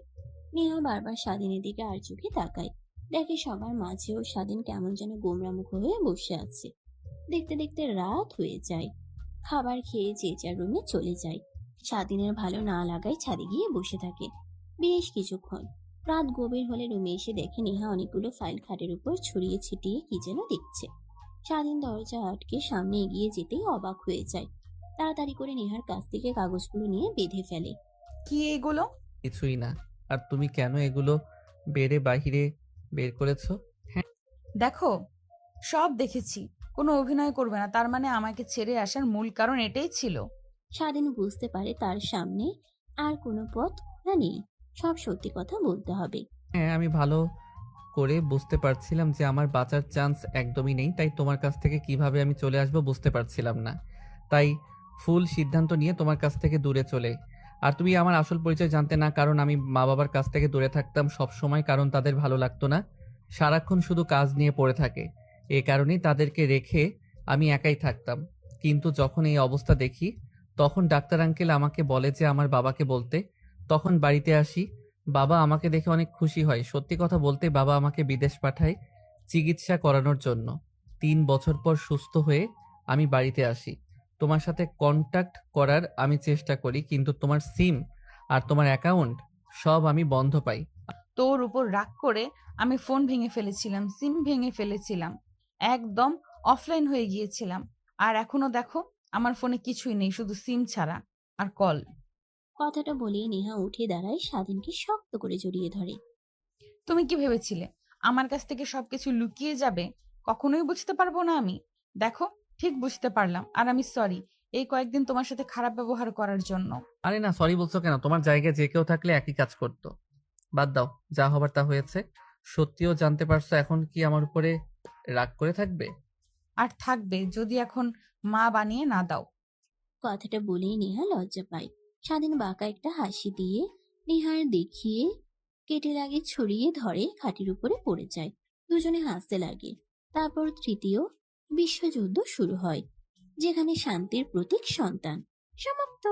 নেহা বারবার স্বাধীনের দিকে আর চোখে তাকায়। দেখে সবার মাঝেও স্বাধীন কেমন যেন গোমরামুখ হয়ে বসে আছে। দেখতে দেখতে রাত হয়ে যায়। খাবার খেয়ে যে যার রুমে চলে যায়। স্বাধীনের ভালো না লাগায় ছাদে গিয়ে বসে থাকে বেশ কিছুক্ষণ। রাত গভীর হলে রুমে এসে দেখে নেহা অনেকগুলো ফাইল খাটের উপর ছড়িয়ে ছিটিয়ে কি যেন দেখছে। স্বাধীন দরজা আটকে সামনে এগিয়ে যেতেই অবাক হয়ে যায়। তাড়াতাড়ি করে নেহার কাছ থেকে কাগজগুলো নিয়ে বেঁধে ফেলে। কি এগুলো? কিছুই না। আর তুমি কেন এগুলো বেড়ে বাহিরে বের করেছো? দেখো, সব দেখেছি, কোনো অভিনয় করবে না, তার মানে আমাকে ছেড়ে আসার মূল কারণ এটাই ছিল। স্বাধীন বুঝতে পারে তার সামনে আর কোনো পথ খোলা নেই। সব সত্যি কথা বলতে হবে। হ্যাঁ, আমি ভালো করে বুঝতে পারছিলাম যে আমার বাঁচার চান্স একদমই নেই, তাই তোমার কাছ থেকে কিভাবে আমি চলে আসবো বুঝতে পারছিলাম না, তাই ফুল সিদ্ধান্ত নিয়ে তোমার কাছ থেকে দূরে চলে। আর তুমি আমার আসল পরিচয় জানতে না, কারণ আমি মা বাবার কাছ থেকে দূরে থাকতাম সব সময়, কারণ তাদের ভালো লাগতো না, সারাক্ষণ শুধু কাজ নিয়ে পড়ে থাকে। এই কারণেই তাদেরকে রেখে আমি একাই থাকতাম। কিন্তু যখন এই অবস্থা দেখি, তখন ডাক্তার আঙ্কেল আমাকে বলে যে আমার বাবাকে বলতে। তখন বাড়িতে আসি, বাবা আমাকে দেখে অনেক খুশি হয়। সত্যি কথা বলতে বাবা আমাকে বিদেশ পাঠায় চিকিৎসা করানোর জন্য। 3 বছর পর সুস্থ হয়ে আমি বাড়িতে আসি। তোমার সাথে কন্টাক্ট করার আমি চেষ্টা করি, কিন্তু তোমার সিম আর তোমার অ্যাকাউন্ট সব আমি বন্ধ পাই। তোর উপর রাগ করে আমি ফোন ভেঙে ফেলেছিলাম, সিম ভেঙে ফেলেছিলাম, একদম অফলাইন হয়ে গিয়েছিলাম। আর এখনো দেখো, আমার ফোনে কিছুই নেই, শুধু সিম ছাড়া আর কল। কথাটা বলেই নেহা উঠে দাঁড়ায়, স্বাধীনকে শক্ত করে জড়িয়ে ধরে। তুমি কি ভেবেছিলে আমার কাছ থেকে সবকিছু লুকিয়ে যাবে? কখনোই বুঝতে পারবো না আমি। দেখো, ঠিক বুঝতে পারলাম, আর আমি সরি। এই কয়েকদিন তোমার সাথে খারাপ ব্যবহার করার জন্য। আরে না, সরি বলছো কেন? তোমার জায়গায় যে কেউ থাকলে একই কাজ করতো। বাদ দাও, যা হবার তা হয়েছে। সত্যিও জানতে পারছো, এখন কি আমার উপরে রাগ করে থাকবে? আর থাকবে যদি এখন মা বানিয়ে না দাও। কথাটা বলেই নেহা লজ্জা পায়। স্বাধীন বাঁকা একটা হাসি দিয়ে নেহার দেখিয়ে কেটে লাগে ছড়িয়ে ধরে খাটের উপরে পড়ে যায়। দুজনে হাসতে লাগে। তারপর তৃতীয় বিশ্বযুদ্ধ শুরু হয়, যেখানে শান্তির প্রতীক সন্তান। সমাপ্ত।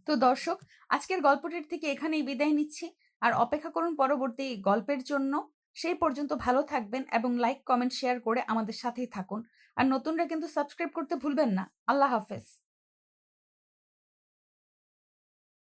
তো দর্শক, আজকের গল্পটির থেকে এখানেই বিদায় নিচ্ছি। আর অপেক্ষা করুন পরবর্তী গল্পের জন্য। সেই পর্যন্ত ভালো থাকবেন এবং লাইক, কমেন্ট, শেয়ার করে আমাদের সাথেই থাকুন। আর নতুনরা কিন্তু সাবস্ক্রাইব করতে ভুলবেন না। আল্লাহ হাফেজ।